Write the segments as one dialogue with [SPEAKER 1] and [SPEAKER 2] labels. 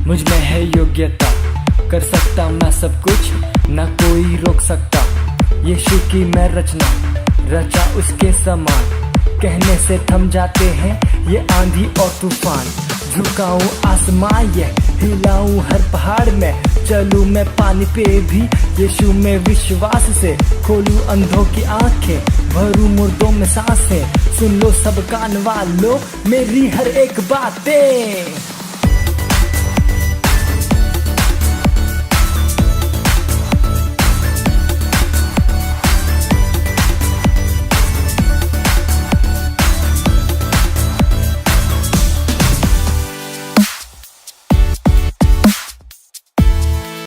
[SPEAKER 1] मुझ में है योग्यता, कर सकता मैं सब कुछ, ना कोई रोक सकता। यीशु की मैं रचना, रचा उसके समान। कहने से थम जाते हैं ये आंधी और तूफान। झुकाऊं आसमान ये, हिलाऊं हर पहाड़ में, चलूं मैं पानी पे भी यीशु में विश्वास से। खोलूं अंधों की आंखें, भरूं मुर्दों में सांसें। सुन लो सब कान वालों मेरी हर एक बातें।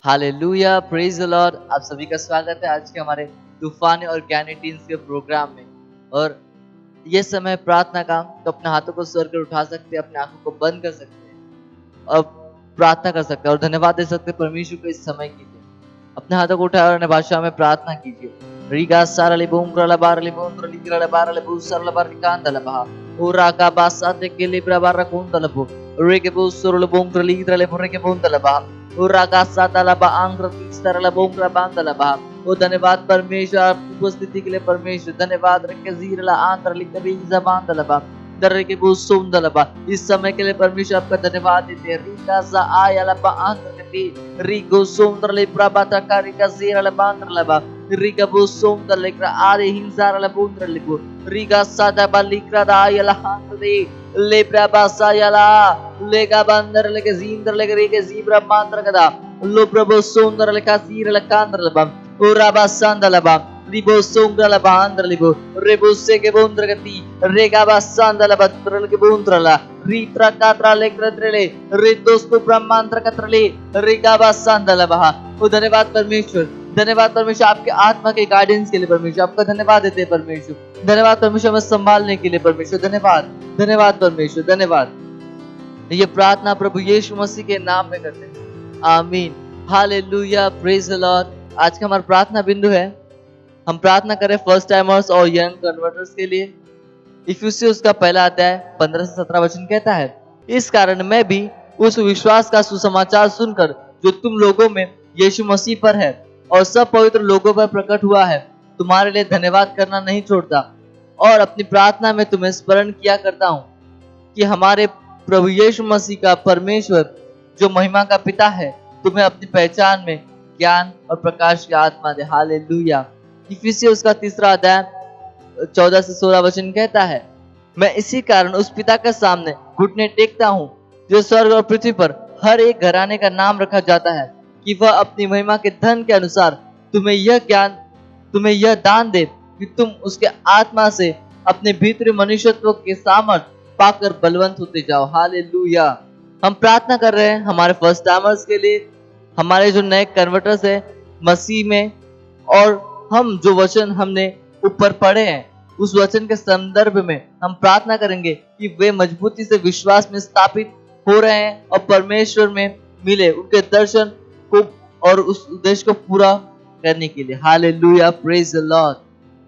[SPEAKER 2] Hallelujah, praise the Lord. आप सभी का स्वागत है आज के हमारे तूफानी और ज्ञानी टीम्स के प्रोग्राम में। और ये समय प्रार्थना का, तो अपने हाथों को स्वर कर उठा सकते हैं, अपने आंखों को बंद कर सकते हैं और प्रार्थना कर सकते हैं और धन्यवाद दे सकते हैं परमेश्वर को इस समय के लिए। अपने हाथों को उठाए और अन्य भाषा में प्रार्थना कीजिए। रीगा सारली बूम क्रला बारली बूम क्रली क्रला बारली बू सरला बारली कांदला बहा ओरा का बासाते के लिए प्रबार रखूंदला बू रे के बू सरल बूम क्रली क्रले भरे के बूंदला बहा ओरा का साताला बा आंग्र सरला बूम क्रला बांदला बहा। ओ धन्यवाद परमेश्वर, आपकी उपस्थिति के लिए परमेश्वर धन्यवाद। रखे जीरला आंध्र लिखी जबान दलबा दर्रे के बू सुंदलबा, इस समय के लिए परमेश्वर आपका धन्यवाद देते हैं। रीका सा आयला बा आंध्र के रीगो सुंदरले प्रभाता कारिका जीरला बांद्रलबा रीगा बू सुंदरलेक्रा आरे हिंसारला बूंद्रलिबू रीगा सादा बालिक्रा दायला हांदे ले प्रभासा यला लेगा बंदर लेके जींदर लेके रीगे जीब्रा मांद्र कदा लो प्रभु सुंदर लेका जीरला कांद्रलबा ओरा बासंदलबा रिबो सोंगलबा आंद्रलिबो रेबो से के बोंद्रगति रेगा बासंदलबा तरल के बोंद्रला रीत्रा कात्रा लेक्रत्रेले रे दोस्तु ब्रह्मांत्र कत्रले रेगा बासंदलबा। ओ धन्यवाद परमेश्वर, धन्यवाद परमेश्वर आपके आत्मा के गाइडेंस के लिए परमेश्वर, आपका धन्यवाद देते हैं परमेश्वर। धन्यवाद परमेश्वर हमें संभालने के लिए परमेश्वर, धन्यवाद धन्यवाद परमेश्वर, धन्यवाद। ये प्रार्थना प्रभु यीशु मसीह के नाम में करते हैं, आमीन। Hallelujah, praise the Lord. आज का हमारा प्रार्थना बिंदु है, हम प्रार्थना करें फर्स्ट टाइमर्स और यंग कन्वर्टर्स के लिए। इफिसियों उसका पहला अध्याय 15 से 17 वचन कहता है, इस कारण मैं भी उस विश्वास का सुसमाचार सुनकर जो तुम लोगों में यीशु मसीह पर है और सब पवित्र लोगों पर प्रकट हुआ है, तुम्हारे लिए धन्यवाद करना नहीं छोड़ता और अपनी प्रार्थना में तुम्हें स्मरण किया करता हूँ कि हमारे प्रभु यीशु मसीह का परमेश्वर जो महिमा का पिता है तुम्हें अपनी पहचान में ज्ञान और प्रकाश की आत्मा दे। हालेलुया। इफिसियों उसका तीसरा अध्याय 14 से 16 वचन कहता है, मैं इसी कारण उस पिता के सामने घुटने टेकता हूँ जो स्वर्ग और पृथ्वी पर हर एक घराने का नाम रखा जाता है, कि वह अपनी महिमा के धन के अनुसार तुम्हें यह दान दे कि तुम उसके आत्मा से अपने भीतरी मनुष्यत्व के सामर्थ पाकर बलवंत होते जाओ। हालेलुया। हम प्रार्थना कर रहे हैं हमारे फर्स्ट टाइमर्स के लिए, हमारे जो नए कन्वर्टर्स है मसीह में, और हम जो वचन हमने ऊपर पढ़े हैं उस वचन के संदर्भ में हम प्रार्थना करेंगे कि वे मजबूती से विश्वास में स्थापित हो रहे हैं और परमेश्वर में मिले उनके दर्शन को और उस उद्देश्य को पूरा करने के लिए। Hallelujah, praise the Lord.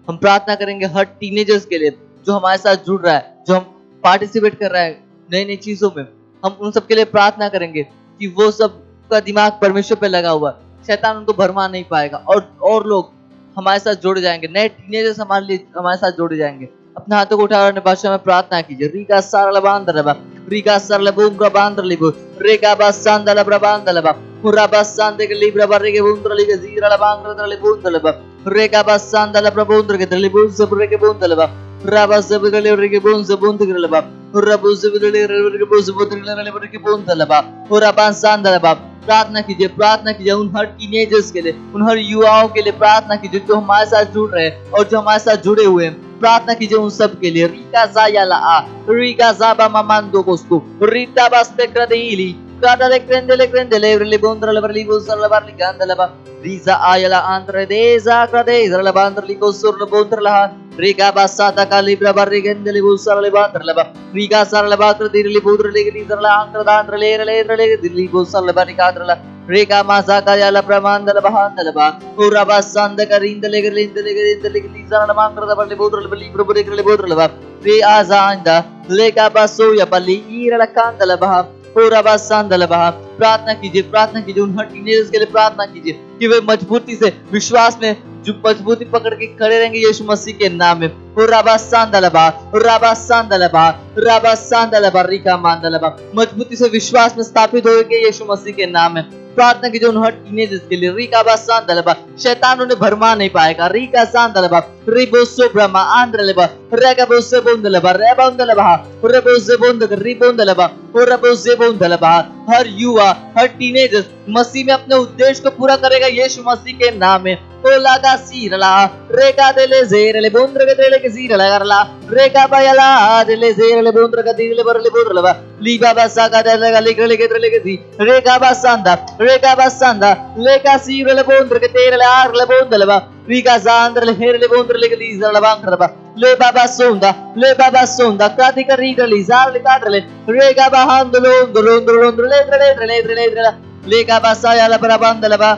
[SPEAKER 2] हम प्रार्थना करेंगे हर टीनेजर्स के लिए जो हमारे साथ जुड़ रहा है, जो हम पार्टिसिपेट कर रहा है नई नई चीजों में, हम उन सब के लिए प्रार्थना करेंगे कि वो सब का दिमाग परमेश्वर पे लगा हुआ, शैतान उनको भरमा नहीं पाएगा और लोग हमारे साथ जोड़े जाएंगे, नए टीनेजर्स हमारे साथ जोड़े जाएंगे। अपने हाथों को उठाकर भाषा में प्रार्थना कीजिए। रीगा सारला बांदलबा रीगा सरला बूम बांदलिबो रेगा बासंदला ब्रबांदलबा हुरा बासंदे के लिब्रा बरेगे बूंद्रली के जीरला बांग्रदले बूंदलबा रेगा बासंदला प्रबूंद्र के दलिबू सबरे के बूंदलबा राबा सबगले रेगे बूंद से बूंदगलबा हुरा बूस सबगले रेगे बूस बूंदगलले बरेगे बूंदलबा हुरा बासंदलबा। प्रार्थना कीजिए उन हर टीनेजर्स के लिए, उन हर युवाओं के लिए प्रार्थना कीजिए जो हमारे साथ जुड़ रहे हैं और जो हमारे साथ जुड़े हुए हैं। प्रार्थना कीजिए उन सब के लिए। रीका जायाला आ रीका जाबा मामांदो कोस्को रीता बास्ते क्रदेली काडले क्रेंदले रिले बोंद्रले बरली बोसरले बरली गांदलबा रीजा आयला आंद्रे देजा क्रदेजरले बांद्रली कोसरले बोंद्रला रीगा बासाता कालिब्रा बरली गेंदले बोसरले बांद्रलबा रीगा सरले बात्र दिरली बोद्रले गिरीजरले आंद्रदांद्रले रेले दिरली बोसरले बरली काद्रला रीगा मासाका याला प्रमांदल बहांदलबा उराबा संदक रिंदले लीजरले मांद्रदा बरली बोद्रले बरली प्रभुरे बोद्रलबा रे आजांदा लेगा बासो या बली ईरला कांदलबा ओ रबा सांदलबा। प्रार्थना कीजिए उन हर टीनेजर्स के लिए प्रार्थना कीजिए कि वे मजबूती से विश्वास में जो मजबूती पकड़ के खड़े रहेंगे यीशु मसीह के नाम में। ओ रबा सांदलबा, रबा सांदलबा, रबा सांदलबा, रिका मांदलबा। मजबूती से विश्वास में स्थापित होंगे यीशु मसीह के नाम में। प्रार्थना कीजिए उन हर टीनेजर्स के लिए। रिका बा सांदलबा, शैतान उन्हें भरमा नहीं पाएगा। रिका सांदलबा, रिबोसो ब्रह्मा आंद्रलबा, रेगाबोसे बोंदलबा, रेबोंदलबा, रेबोसे बोंदग, रिबोंदलबा, रेबोसे बोंदलबा। हर युवा, हर टीनेजर्स मसीह में अपने उद्देश्य को पूरा करेगा यीशु मसीह के नाम में। ओलागा सीरला, रेगा देले जेरले बोंद्रगे देले के सीरला करला, रेगा बायला देले जेरले बोंद्रगा दिले बरले बोंद्रलबा, लीगा बासा का देले लिगले के देले के दी, रेगा बासांदा, लेगा सीरले बोंद्रगे देले आरले बोंदलबा, रीगा जांद्रले हेरले बोंद्रले के लीजरला बांद्रबा, ले बाबा सोंदा, कादी का रीगली जारले काडरले, रेगा बाहांदलो ले लेगा बासा याला बराबांदलबा।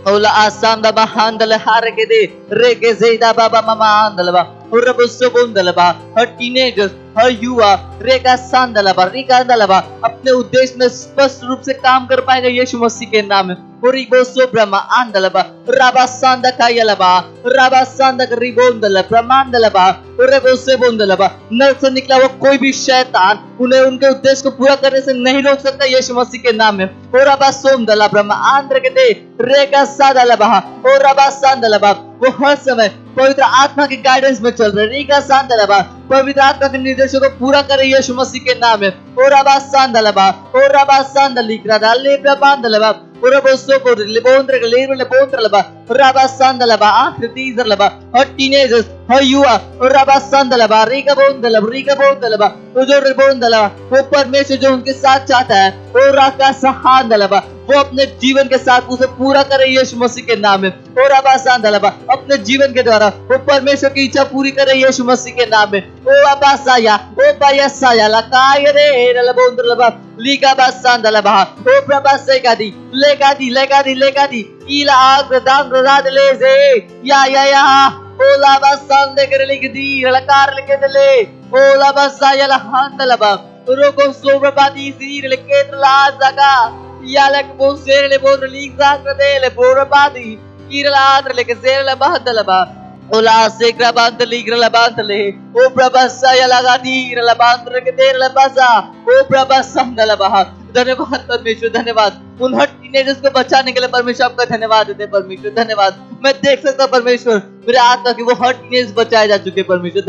[SPEAKER 2] ओला आसांदा बहांदल हार के दे रेगे जेदा बाबा मामा आंदलबा उरबुसो बुंदलबा। हर टीनेजर्स, हर युवा रेगा सांदलबा, रिका दलबा अपने उद्देश्य में स्पष्ट रूप से काम कर पाएगा यीशु मसीह के नाम में। उरिबोसो ब्रह्मा आंदलबा, राबा सांदा कायलबा, राबा सांदा रिबोंदल प्रमांदलबा, उरबुसो बुंदलबा। नर से निकला वो कोई भी शैतान उन्हें उनके उद्देश्य को पूरा करने से नहीं रोक सकता यीशु मसीह के नाम में। ओराबा सोमदला ब्रह्मा आंद्र के दे रेगा सादलबा, ओराबा सांदलबा। वो हर समय पवित्र आत्मा के गाइडेंस में चल रहे। रीगा सांदलबा, पवित्र आत्मा के निर्देशों को पूरा करे यीशु मसीह के नाम में। ओराबा सांदलबा, ओराबा सांदलिक्रा दाले प्रबांदलबा, ओराबोसो को लिबोंद्र के लेवल बोंद्रलबा, ओराबा सांदलबा आकृतिजरलबा। हर टीनेजर्स, हर युवा ओराबा सांदलबा, रीगा बोंदलबा, जो बोंदलबा। वो परमेश्वर जो उनके साथ चाहता है, ओराका सहांदलबा, वो अपने जीवन के साथ उसे पूरा करे यीशु मसीह के नाम में। ओराबा सांदलबा, अपने जीवन के द्वारा वो परमेश्वर की इच्छा पूरी करे यीशु मसीह के नाम में। ओ अबासाया, ओ बायसाया लकाय रे रलबोंद्रलबा, लीगा बासांदलबा, ओ प्रबासेगादी, लेगादी, इला आग्रदांग्रदाद लेजे, या, ओला बासांदे करे लिगदी, लकार लिखे दले, ओला बासाया लहांदलबा, रोको सोब्रबादी सीर लेकेद्रला जगा, यालक बोसेले बोर लीगा कदेले बोरबादी, किरलाद्र लेके सेरला बहदलबा, ओला सेक्रा बांतली ग्रला बांतले, ओ प्रभसा यलागादी ग्रला बांतर के देर लबासा, ओ प्रभसा नलबा। धन्यवाद परमेश्वर, धन्यवाद उन हर टीनेजर्स को बचाने के लिए परमेश्वर आपका धन्यवाद देते हैं परमेश्वर, धन्यवाद। मैं देख सकता हूँ परमेश्वर मेरे आत्मा की वो हर टीनेजर्स बचाए जा चुके परमेश्वर,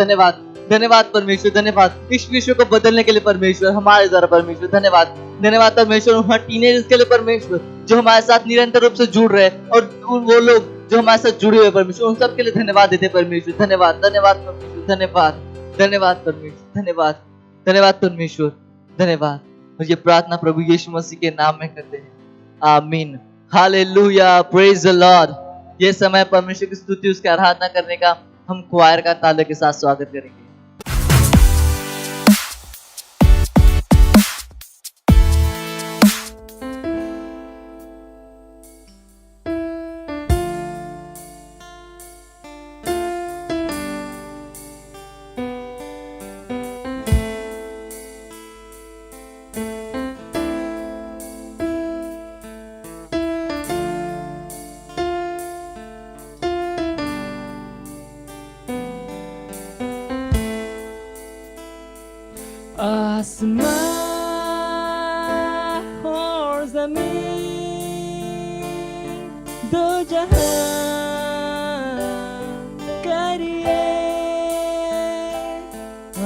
[SPEAKER 2] धन्यवाद परमेश्वर, धन्यवाद इस विश्व को बदलने के लिए परमेश्वर हमारे द्वारा परमेश्वर, धन्यवाद परमेश्वर उन हर टीनेजर्स के लिए परमेश्वर जो हमारे साथ निरंतर रूप से जुड़ रहे हैं और वो लोग जो हमारे साथ जुड़े हुए परमेश्वर उन सब के लिए धन्यवाद देते परमेश्वर, धन्यवाद परमेश्वर, धन्यवाद परमेश्वर, धन्यवाद परमेश्वर, धन्यवाद। और ये प्रार्थना प्रभु यीशु मसीह के नाम में करते हैं, आमीन, हालेलुया, प्रेज द लॉर्ड। ये समय परमेश्वर की स्तुति उसकी आराधना करने का हम क्वायर का ताले के साथ स्वागत करेंगे।
[SPEAKER 1] आसमां और ज़मीन दो जहां करिए,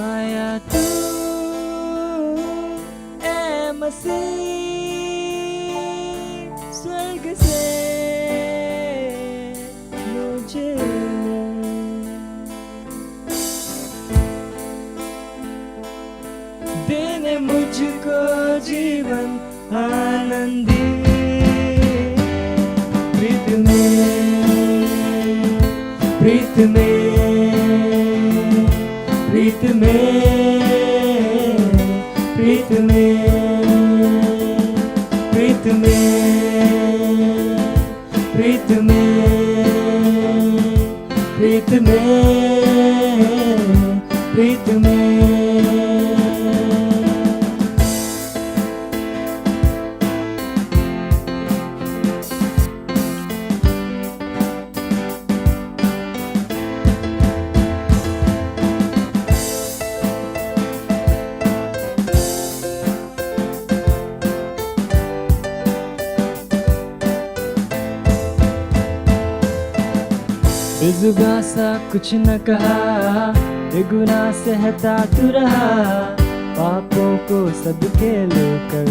[SPEAKER 1] आया तू ए मसीह स्वर्ग से मुझे देने मुझको जीवन आनंदी, प्रीत में, प्रीत में, प्रीत में, प्रीत में, प्रीत में, प्रीत में, प्रीत में, प्रीत में। बेजुबां सा कुछ न कहा, बेगुनाह सहता तू रहा, पापों को सबके लेकर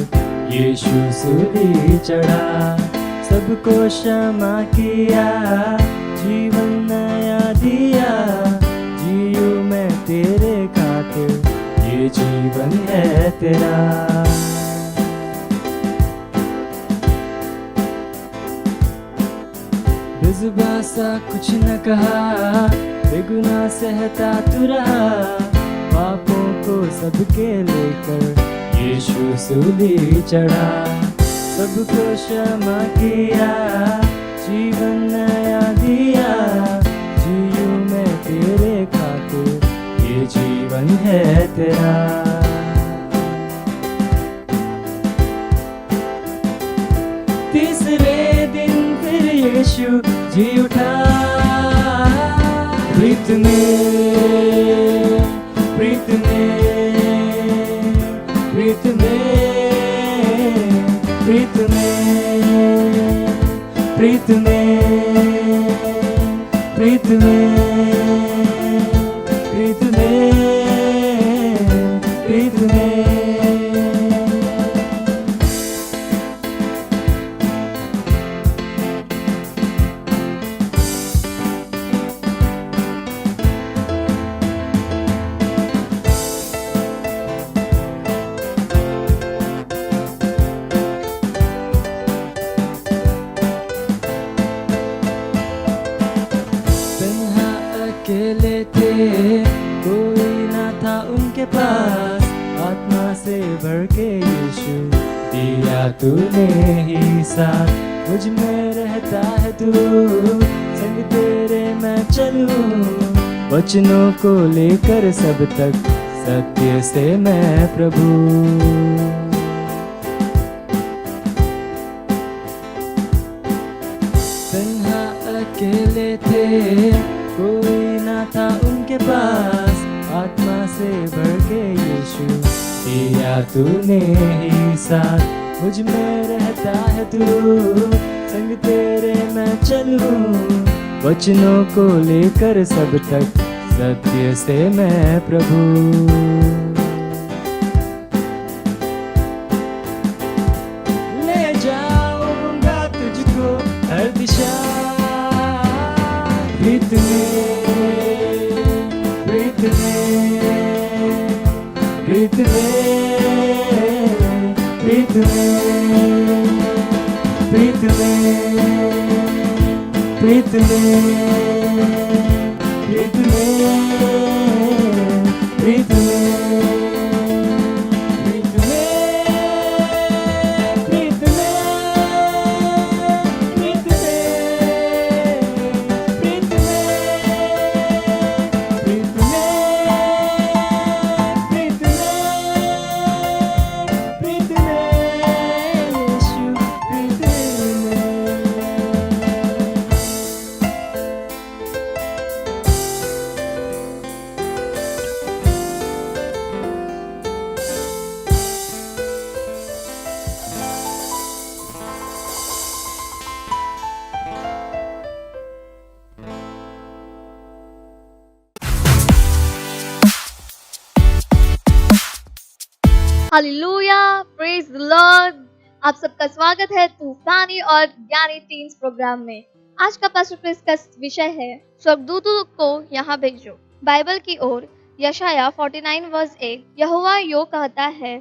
[SPEAKER 1] यीशु सूली चढ़ा। सबको क्षमा किया, जीवन नया दिया, जियूं मैं तेरे खातिर, ये जीवन है तेरा। बेजुबां सा कुछ न कहा, बेगुनाह सहता तू रहा, पापों को सबके लेकर यीशु सूली चढ़ा। सबको क्षमा किया, जीवन नया दिया, जियूं मैं तेरे खातिर, ये जीवन है तेरा। तीसरे दिन फिर यीशु जी उठा, प्रीत में, प्रीत में, प्रीत में, प्रीत में, प्रीत में, प्रीत में, प्रीत में, प्रीत में। अकेले थे, कोई ना था उनके पास, आत्मा से भर के यीशु दिया तूने ही साथ। मुझ में रहता है तू, संग तेरे मैं चलूं, वचनों को लेकर सब तक, सत्य से मैं प्रभु। तन्हा अकेले थे, कोई ना था उनके पास, आत्मा से भर के यीशु दिया तूने ही साथ। मुझ में रहता है तू, संग तेरे मैं चलूं, वचनों को लेकर सब तक, सत्य से मैं प्रभु। ले जाऊंगा तुझको हर दिशा, प्रीत में, प्रीत में, प्रीत में, प्रीत में, प्रीत में, प्रीत में, प्रीत में, प्रीत में।
[SPEAKER 3] Hallelujah, praise the Lord. आप सबका स्वागत है तूफानी और ज्ञानी टीन्स प्रोग्राम में। आज का पास्टर प्रेस का विषय है स्वर्गदूतों को यहाँ भेजो। बाइबल की ओर यशाया 49 वर्स 1, यहोवा यो कहता है,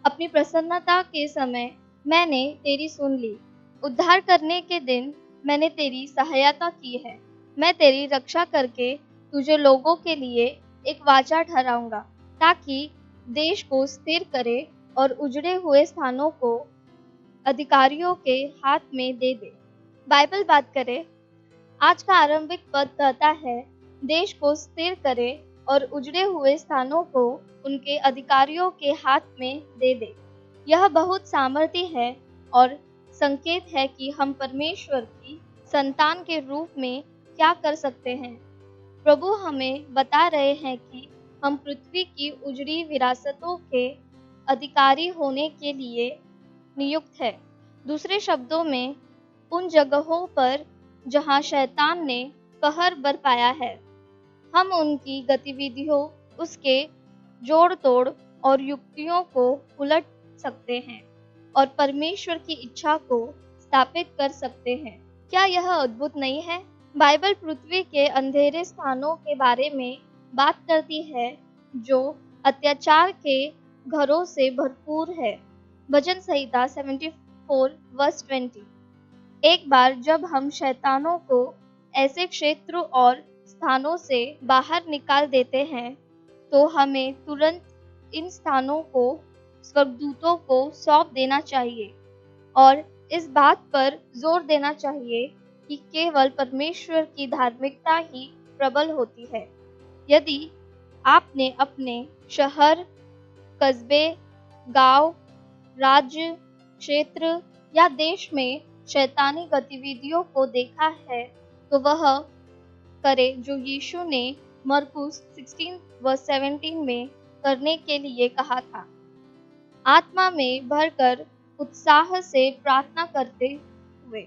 [SPEAKER 3] अपनी प्रसन्नता के समय मैंने तेरी सुन ली, उद्धार करने के दिन मैंने तेरी सहायता की है। मैं तेरी रक्षा करके तुझे लोगों के लिए एक वाचा ठहराऊंगा, ताकि देश को स्थिर करे और उजड़े हुए स्थानों को अधिकारियों के हाथ में दे दे। बाइबल बात करे, आज का आरंभिक पद कहता है, देश को स्थिर करे और उजड़े हुए स्थानों को उनके अधिकारियों के हाथ में दे दे। यह बहुत सामर्थ्य है और संकेत है कि हम परमेश्वर की संतान के रूप में क्या कर सकते हैं। प्रभु हमें बता रहे हैं कि हम पृथ्वी की उजड़ी विरासतों के अधिकारी होने के लिए नियुक्त है। दूसरे शब्दों में, उन जगहों पर जहां शैतान ने कहर बरपाया है। हम उनकी गतिविधियों, उसके जोड़ तोड़ और युक्तियों को उलट सकते हैं और परमेश्वर की इच्छा को स्थापित कर सकते हैं। क्या यह अद्भुत नहीं है? बाइबल पृथ्वी के अंधेरे स्थानों के बारे में बात करती है जो अत्याचार के घरों से भरपूर है। भजन संहिता 74 वर्स 20। एक बार जब हम शैतानों को ऐसे क्षेत्रों और स्थानों से बाहर निकाल देते हैं तो हमें तुरंत इन स्थानों को स्वर्गदूतों को सौंप देना चाहिए और इस बात पर जोर देना चाहिए कि केवल परमेश्वर की धार्मिकता ही प्रबल होती है। यदि आपने अपने शहर, कस्बे, गांव, राज्य, क्षेत्र या देश में शैतानी गतिविधियों को देखा है तो वह करे जो यीशु ने मरकुस 16:17 में करने के लिए कहा था। आत्मा में भरकर उत्साह से प्रार्थना करते हुए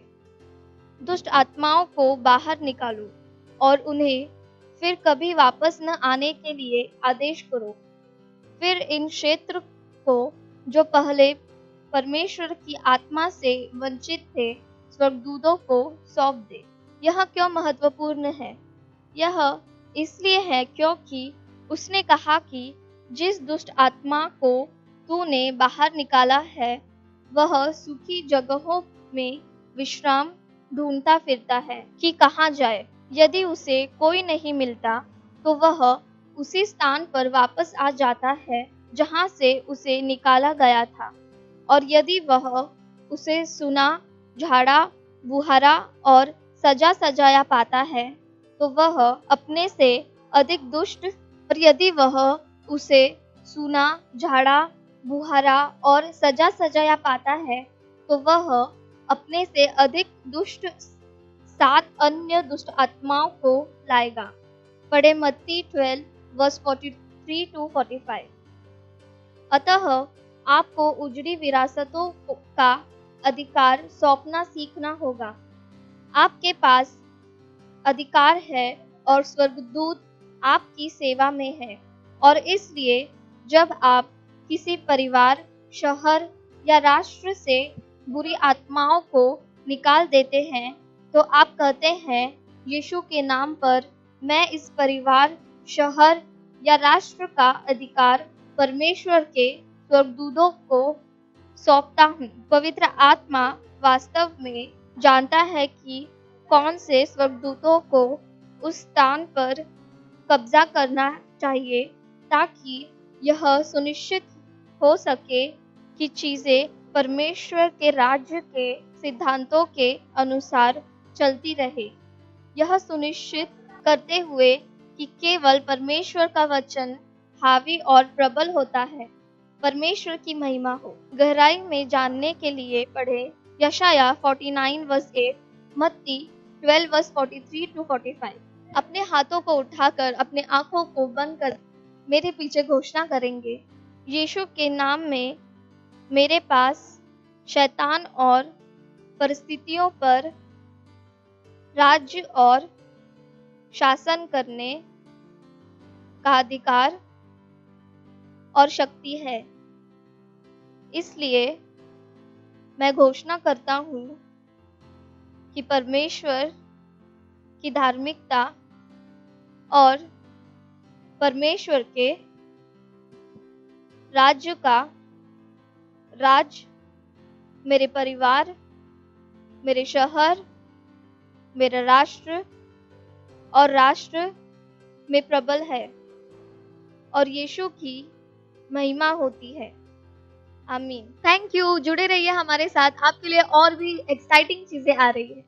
[SPEAKER 3] दुष्ट आत्माओं को बाहर निकालो और उन्हें फिर कभी वापस न आने के लिए आदेश करो। फिर इन क्षेत्र को जो पहले परमेश्वर की आत्मा से वंचित थे स्वर्गदूतों को सौंप दे। यह क्यों महत्वपूर्ण है? यह इसलिए है क्योंकि उसने कहा कि जिस दुष्ट आत्मा को तूने बाहर निकाला है वह सूखी जगहों में विश्राम ढूंढता फिरता है कि कहाँ जाए। यदि उसे कोई नहीं मिलता तो वह उसी स्थान पर वापस आ जाता है जहाँ से उसे निकाला गया था, और यदि वह उसे सुना, झाड़ा, बुहारा और सजा सजाया पाता है तो वह अपने से अधिक दुष्ट, और यदि वह उसे सुना, झाड़ा, बुहारा और सजा सजाया पाता है तो वह अपने से अधिक दुष्ट 7 अन्य दुष्ट आत्माओं को लाएगा। पढ़े मत्ती 12 वर्स 43-45। अतः आपको उजड़ी विरासतों का अधिकार सौंपना सीखना होगा। आपके पास अधिकार है और स्वर्गदूत आपकी सेवा में है, और इसलिए जब आप किसी परिवार, शहर या राष्ट्र से बुरी आत्माओं को निकाल देते हैं तो आप कहते हैं, यीशु के नाम पर मैं इस परिवार, शहर या राष्ट्र का अधिकार परमेश्वर के स्वर्गदूतों को सौंपता हूँ। पवित्र आत्मा वास्तव में जानता है कि कौन से स्वर्गदूतों को उस स्थान पर कब्जा करना चाहिए ताकि यह सुनिश्चित हो सके कि चीजें परमेश्वर के राज्य के सिद्धांतों के अनुसार चलती रहे। यह सुनिश्चित करते हुए कि केवल परमेश्वर का वचन हावी और प्रबल होता है। परमेश्वर की महिमा हो। गहराई में जानने के लिए पढ़े यशाया 49 वर्स 8, मत्ती 12 वर्स 43-45। अपने हाथों को उठाकर अपने आंखों को बंद कर मेरे पीछे घोषणा करेंगे, यीशु के नाम में मेरे पास शैतान और परिस्थितियों पर राज्य और शासन करने का अधिकार और शक्ति है। इसलिए मैं घोषणा करता हूँ कि परमेश्वर की धार्मिकता और परमेश्वर के राज्य का राज मेरे परिवार, मेरे शहर, मेरा राष्ट्र और राष्ट्र में प्रबल है और यीशु की महिमा होती है। आमीन। Thank you. जुड़े रहिए हमारे साथ, आपके लिए और भी एक्साइटिंग चीजें आ रही है।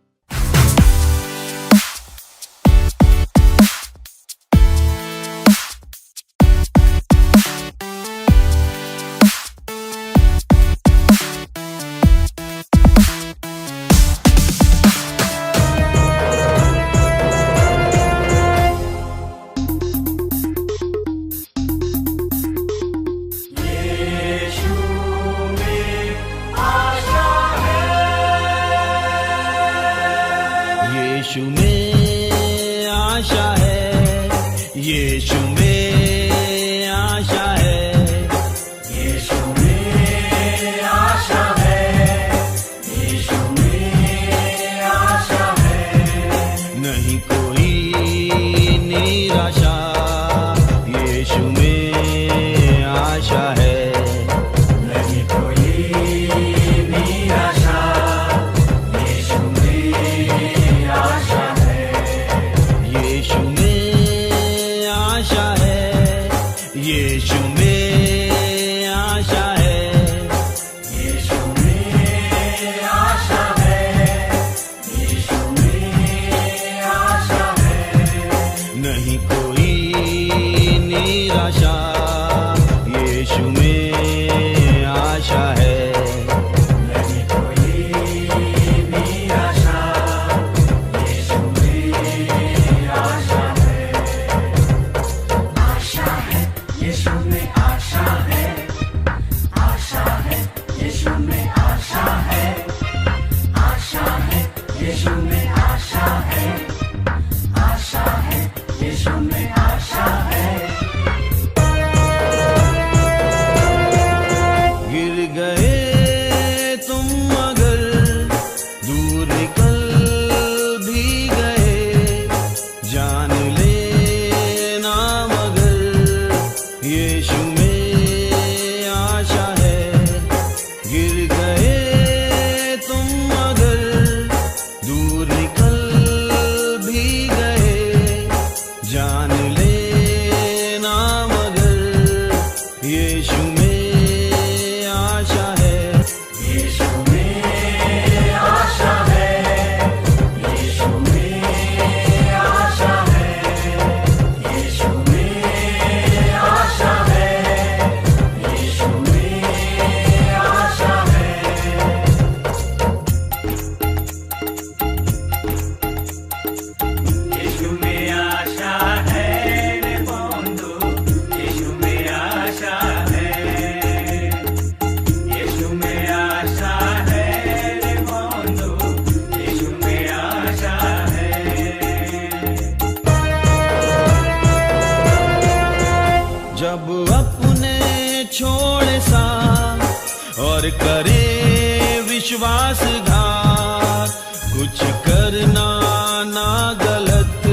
[SPEAKER 4] आशा है, यीशु में आशा है, यीशु में आशा है, नहीं कोई निराशा, यीशु में आशा है, नहीं कोई निराशा, यीशु में आशा है, यीशु में आशा है, यीशु में आशा है, यीशु में आशा है, यीशु में आशा है, नहीं कोई निराशा, यीशु में आशा है, नहीं कोई निराशा, यीशु में आशा है, आशा है, यीशु में आशा है, आशा है, यीशु में आशा है, आशा है, यीशु में आशा है, आशा है, यीशु में आशा है। गिर गए तुम मगर दूर निकल भी गए, जान लेना मगर यीशु में आशा है, गिर गए तुम मगर दूर निकल भी गए, जान लेना मगर यीशु में आशा है, यीशु में आशा है, यीशु में आशा है, यीशु में आशा है, यीशु में आशा है। यीशु में आशा है रे बंधु, यीशु में आशा है, यीशु में आशा है रे बंधु, यीशु में आशा है। जब अपने छोड़े सा और करे विश्वासघात, कुछ करना ना गलत,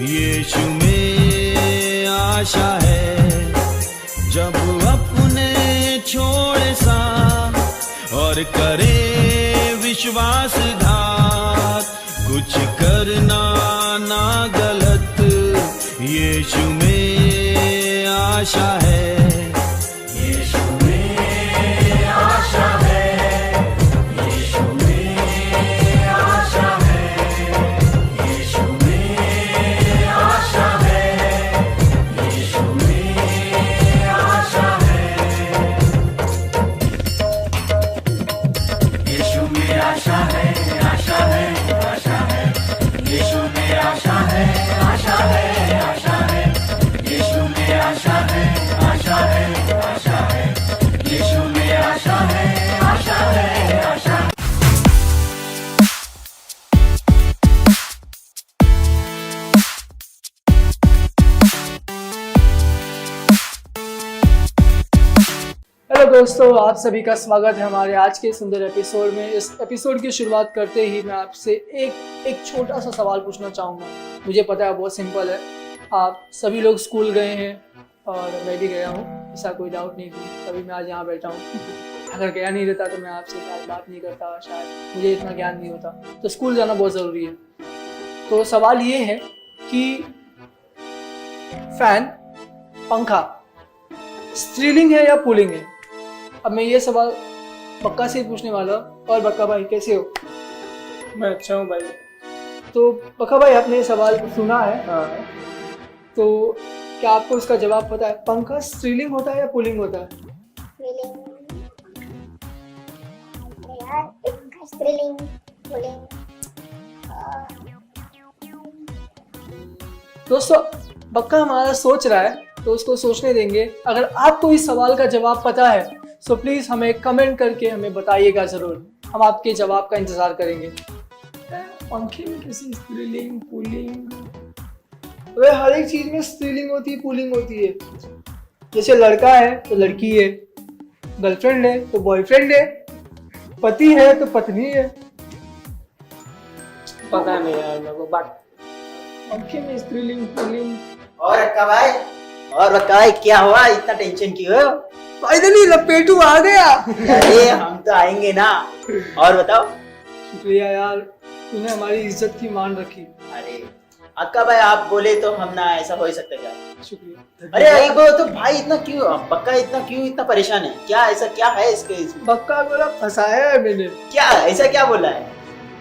[SPEAKER 4] यीशु में आशा है, जब अपने छोड़े सा और करे विश्वासघात, कुछ करना ना गलत, यीशु में आशा है, यीशु में आशा है, यीशु में आशा है, यीशु में आशा है, यीशु में आशा है, यीशु में आशा है, आशा है, आशा है, यीशु में आशा है, आशा है, आशा है, यीशु में आशा है, आशा है, आशा है, यीशु में आशा है, आशा है, आशा है।
[SPEAKER 5] हेलो दोस्तों, आप सभी का स्वागत है हमारे आज के सुंदर एपिसोड में। इस एपिसोड की शुरुआत करते ही मैं आपसे एक छोटा सा सवाल पूछना चाहूँगा। मुझे पता है बहुत सिंपल है, आप सभी लोग स्कूल गए हैं और मैं भी गया हूँ, ऐसा कोई डाउट नहीं कि तभी मैं आज यहाँ बैठा हूँ। अगर गया नहीं रहता तो मैं आपसे आज बात नहीं करता, शायद मुझे इतना ज्ञान नहीं होता। तो स्कूल जाना बहुत ज़रूरी है। तो सवाल ये है कि फैन, पंखा स्त्रीलिंग है या पुल्लिंग है? अब मैं ये सवाल बक्का से ही पूछने वाला हूँ। और बक्का भाई कैसे हो?
[SPEAKER 6] मैं अच्छा हूँ भाई।
[SPEAKER 5] तो बक्का भाई, आपने ये सवाल सुना है?
[SPEAKER 6] हाँ,
[SPEAKER 5] तो क्या आपको इसका जवाब पता है? पंखा स्त्रीलिंग होता है या पुल्लिंग होता है?
[SPEAKER 7] स्त्रीलिंग, पुल्लिंग।
[SPEAKER 5] दोस्तों, बक्का हमारा सोच रहा है तो उसको सोचने देंगे। अगर आपको इस सवाल का जवाब पता है तो प्लीज हमें कमेंट करके हमें बताइएगा जरूर, हम आपके जवाब का इंतजार करेंगे। पंखे में किसी स्त्रीलिंग, पुल्लिंग, अरे हर एक चीज में स्त्रीलिंग होती है, पुल्लिंग होती है। जैसे लड़का है तो लड़की है, गर्लफ्रेंड है तो बॉयफ्रेंड है, पति है तो पत्नी है।
[SPEAKER 6] पता नहीं यार मेरे को, बात पंखे में स्त्रीलिंग पुल्लिंग।
[SPEAKER 8] और अक्का भाई, और अक्का भाई क्या हुआ, इतना टेंशन क्यों हो?
[SPEAKER 5] फाइनली लपेटू आ गया।
[SPEAKER 8] अरे हम तो आएंगे ना। और बताओ।
[SPEAKER 5] शुक्रिया यार, तूने हमारी इज्जत की मान रखी।
[SPEAKER 8] अरे अक्का भाई आप बोले तो हम ना, ऐसा हो ही सकता क्या?
[SPEAKER 5] शुक्रिया।
[SPEAKER 8] अरे एक बार तो भाई इतना क्यों, पक्का इतना क्यों इतना परेशान है? क्या ऐसा क्या है इसमें?
[SPEAKER 5] पक्का बोला, फंसाया है मैंने।
[SPEAKER 8] क्या ऐसा क्या बोला है?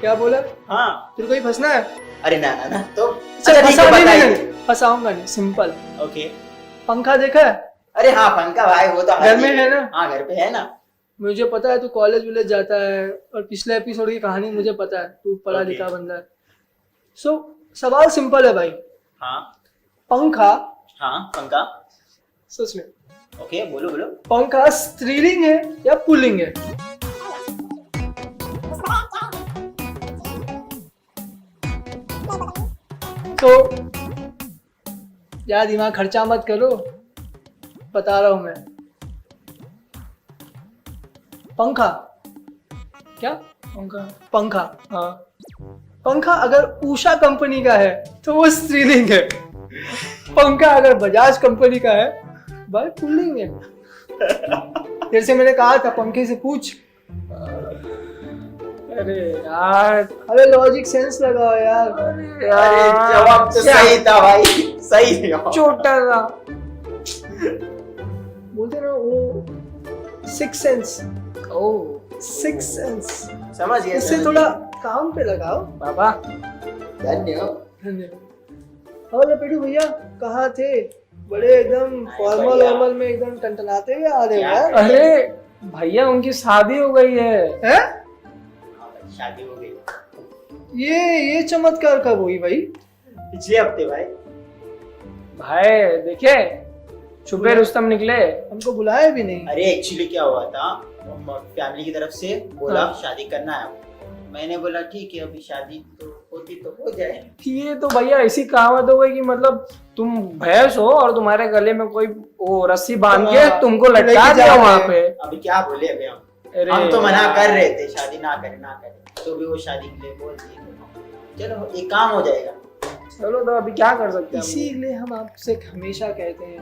[SPEAKER 5] क्या बोला?
[SPEAKER 8] हाँ
[SPEAKER 5] तेरे को ही फंसना है?
[SPEAKER 8] अरे ना ना ना तो
[SPEAKER 5] चल
[SPEAKER 8] अच्छा, ठीक है, बताइए।
[SPEAKER 5] फंसाऊंगा नहीं, सिंपल।
[SPEAKER 8] ओके।
[SPEAKER 5] पंखा देखा है?
[SPEAKER 8] अरे हाँ पंखा भाई, वो तो
[SPEAKER 5] घर में है ना?
[SPEAKER 8] हाँ घर पे है ना।
[SPEAKER 5] मुझे पता है तू कॉलेज विलेज जाता है, और पिछले एपिसोड की कहानी मुझे पता है, तू पढ़ा
[SPEAKER 8] Okay.
[SPEAKER 5] लिखा बंदा है। सो सवाल सिंपल है भाई।
[SPEAKER 8] हाँ
[SPEAKER 5] पंखा,
[SPEAKER 8] हाँ पंखा।
[SPEAKER 5] सच में
[SPEAKER 8] ओके बोलो बोलो।
[SPEAKER 5] पंखा स्त्रीलिंग है या पुल्लिंग है? तो यार दिमाग खर्चा मत करो, बता रहा हूं मैं। पंखा क्या?
[SPEAKER 6] पंखा।
[SPEAKER 5] पंखा,
[SPEAKER 6] हाँ।
[SPEAKER 5] पंखा अगर उषा कंपनी का है तो वो स्त्रीलिंग है। पंखा अगर बजाज कंपनी का है भाई पुल्लिंग है। जैसे मैंने कहा था, पंखे से पूछ।
[SPEAKER 6] अरे यार,
[SPEAKER 5] अरे लॉजिक सेंस लगाओ यार।
[SPEAKER 8] अरे जवाब तो सही था भाई, सही जवाब।
[SPEAKER 6] छोटा सा।
[SPEAKER 5] बोलते ना वो सिक्स सेंस।
[SPEAKER 6] ओह
[SPEAKER 5] सिक्स सेंस,
[SPEAKER 8] समझ गया।
[SPEAKER 5] इससे थोड़ा काम पे लगाओ।
[SPEAKER 6] बाबा,
[SPEAKER 8] धन्यवाद।
[SPEAKER 5] धन्यवाद। और लपेटू भैया कहाँ थे? बड़े एकदम फॉर्मल
[SPEAKER 8] भैया।
[SPEAKER 5] वॉर्मल में एकदम टनटनाते हुए आ रहे हो
[SPEAKER 8] क्या?
[SPEAKER 5] यार।
[SPEAKER 6] अरे भैया उनकी शादी हो गई है।
[SPEAKER 5] हैं?
[SPEAKER 8] हाँ भाई, शादी हो गई
[SPEAKER 5] ये चमत्कार कब हुई भाई?
[SPEAKER 8] पिछले हफ्ते भाई।
[SPEAKER 6] भाई देखे, छुपे रुस्तम निकले।
[SPEAKER 5] हमको बुलाया भी नहीं।
[SPEAKER 8] अरे एक्चुअली क्या हुआ था, फैमिली की तरफ से बोला
[SPEAKER 6] हाँ।
[SPEAKER 8] शादी करना है आपको। मैंने बोला ठीक है, अभी शादी तो होती तो हो जाए।
[SPEAKER 6] ये तो भैया ऐसी कहावत हो गई कि मतलब तुम भैंस हो और तुम्हारे गले में कोई वो रस्सी बांध के
[SPEAKER 5] हाँ,
[SPEAKER 6] तुमको लटका
[SPEAKER 5] लेके
[SPEAKER 6] दिया
[SPEAKER 5] जा
[SPEAKER 6] वहां
[SPEAKER 5] रहे
[SPEAKER 6] पे।
[SPEAKER 8] अभी क्या बोले अभी हम?
[SPEAKER 6] अरे
[SPEAKER 8] हम तो मना
[SPEAKER 6] यार।
[SPEAKER 8] कर रहे थे शादी ना करें, तो भी वो शादी के लिए बोल दिए। चलो एक काम हो जाएगा।
[SPEAKER 6] चलो तो अभी क्या कर सकते हैं हम?
[SPEAKER 5] इसीलिए हम आपसे हमेशा कहते हैं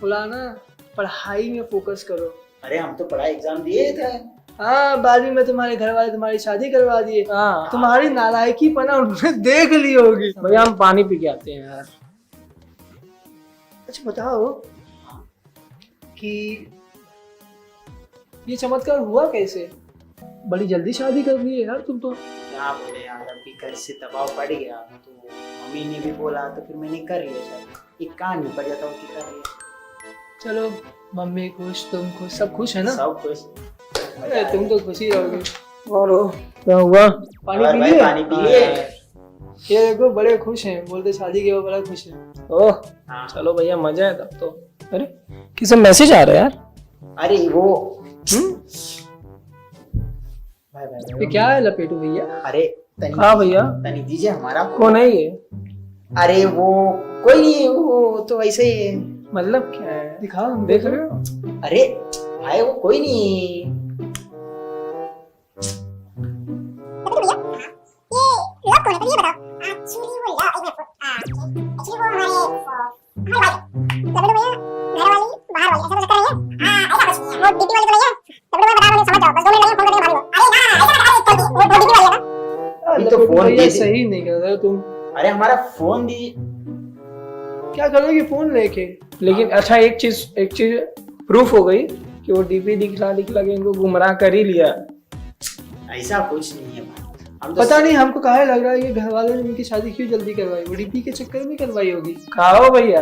[SPEAKER 5] थोड़ा ना पढ़ाई में फोकस करो।
[SPEAKER 8] अरे हम तो पढ़ाई एग्जाम दिए थे।
[SPEAKER 5] हाँ, 12वीं में तुम्हारे घर वाले तुम्हारी शादी करवा दिए।
[SPEAKER 6] हाँ
[SPEAKER 5] तुम्हारी नालायकी पना उन्होंने देख ली होगी।
[SPEAKER 6] भैया, हम पानी पी के आते हैं यार।
[SPEAKER 5] अच्छा बताओ कि ये चमत्कार हुआ कैसे? बड़ी जल्दी शादी कर दी है यार तुम तो।
[SPEAKER 8] क्या बोले यार, अभी घर से दबाव पड़ गया तो मम्मी ने भी बोला तो फिर मैंने कर लिया शादी। एक कान नहीं पड़ जाता उनकी, कर लिया।
[SPEAKER 5] चलो मम्मी खुश, तुम खुश, सब खुश है ना?
[SPEAKER 8] सब खुश।
[SPEAKER 5] अरे तुम तो खुश ही रहोगे।
[SPEAKER 6] और क्या हुआ?
[SPEAKER 5] पानी
[SPEAKER 8] और
[SPEAKER 5] पी
[SPEAKER 8] भाई
[SPEAKER 5] लिए?
[SPEAKER 8] पानी पी लिए?
[SPEAKER 5] ये देखो बड़े खुश हैं, बोलते शादी के वो बड़ा खुश है।
[SPEAKER 6] ओह
[SPEAKER 8] हाँ।
[SPEAKER 6] चलो भैया, मजा है तब तो। अरे किसे मैसेज आ रहा है यार?
[SPEAKER 8] अरे वो
[SPEAKER 6] हम्म?
[SPEAKER 5] ये क्या है लपेटू भैया?
[SPEAKER 8] अरे तनी,
[SPEAKER 6] हाँ भैया,
[SPEAKER 8] तनी दीजिए हमारा।
[SPEAKER 6] कौन है ये?
[SPEAKER 8] अरे वो कोई नहीं, वो तो वैसे ही है।
[SPEAKER 6] मतलब क्या है?
[SPEAKER 5] दिखाओ, हम
[SPEAKER 6] देख रहे हो?
[SPEAKER 8] अरे भाई वो कोई नहीं।
[SPEAKER 5] ये
[SPEAKER 8] तो फोन दे दे।
[SPEAKER 5] सही नहीं कर रहे हो तुम।
[SPEAKER 8] अरे हमारा फोन दीजिए।
[SPEAKER 5] क्या करोगे फोन लेके?
[SPEAKER 6] लेकिन अच्छा, एक चीज प्रूफ हो गई कि वो डीपी दिखला के इनको गुमराह कर ही लिया।
[SPEAKER 8] ऐसा कुछ नहीं है भाई, हम तो
[SPEAKER 5] पता नहीं हमको काहे लग रहा है ये घर वालों ने इनकी शादी क्यों जल्दी करवाई? वो डीपी के चक्कर में करवाई होगी।
[SPEAKER 6] खाओ भैया।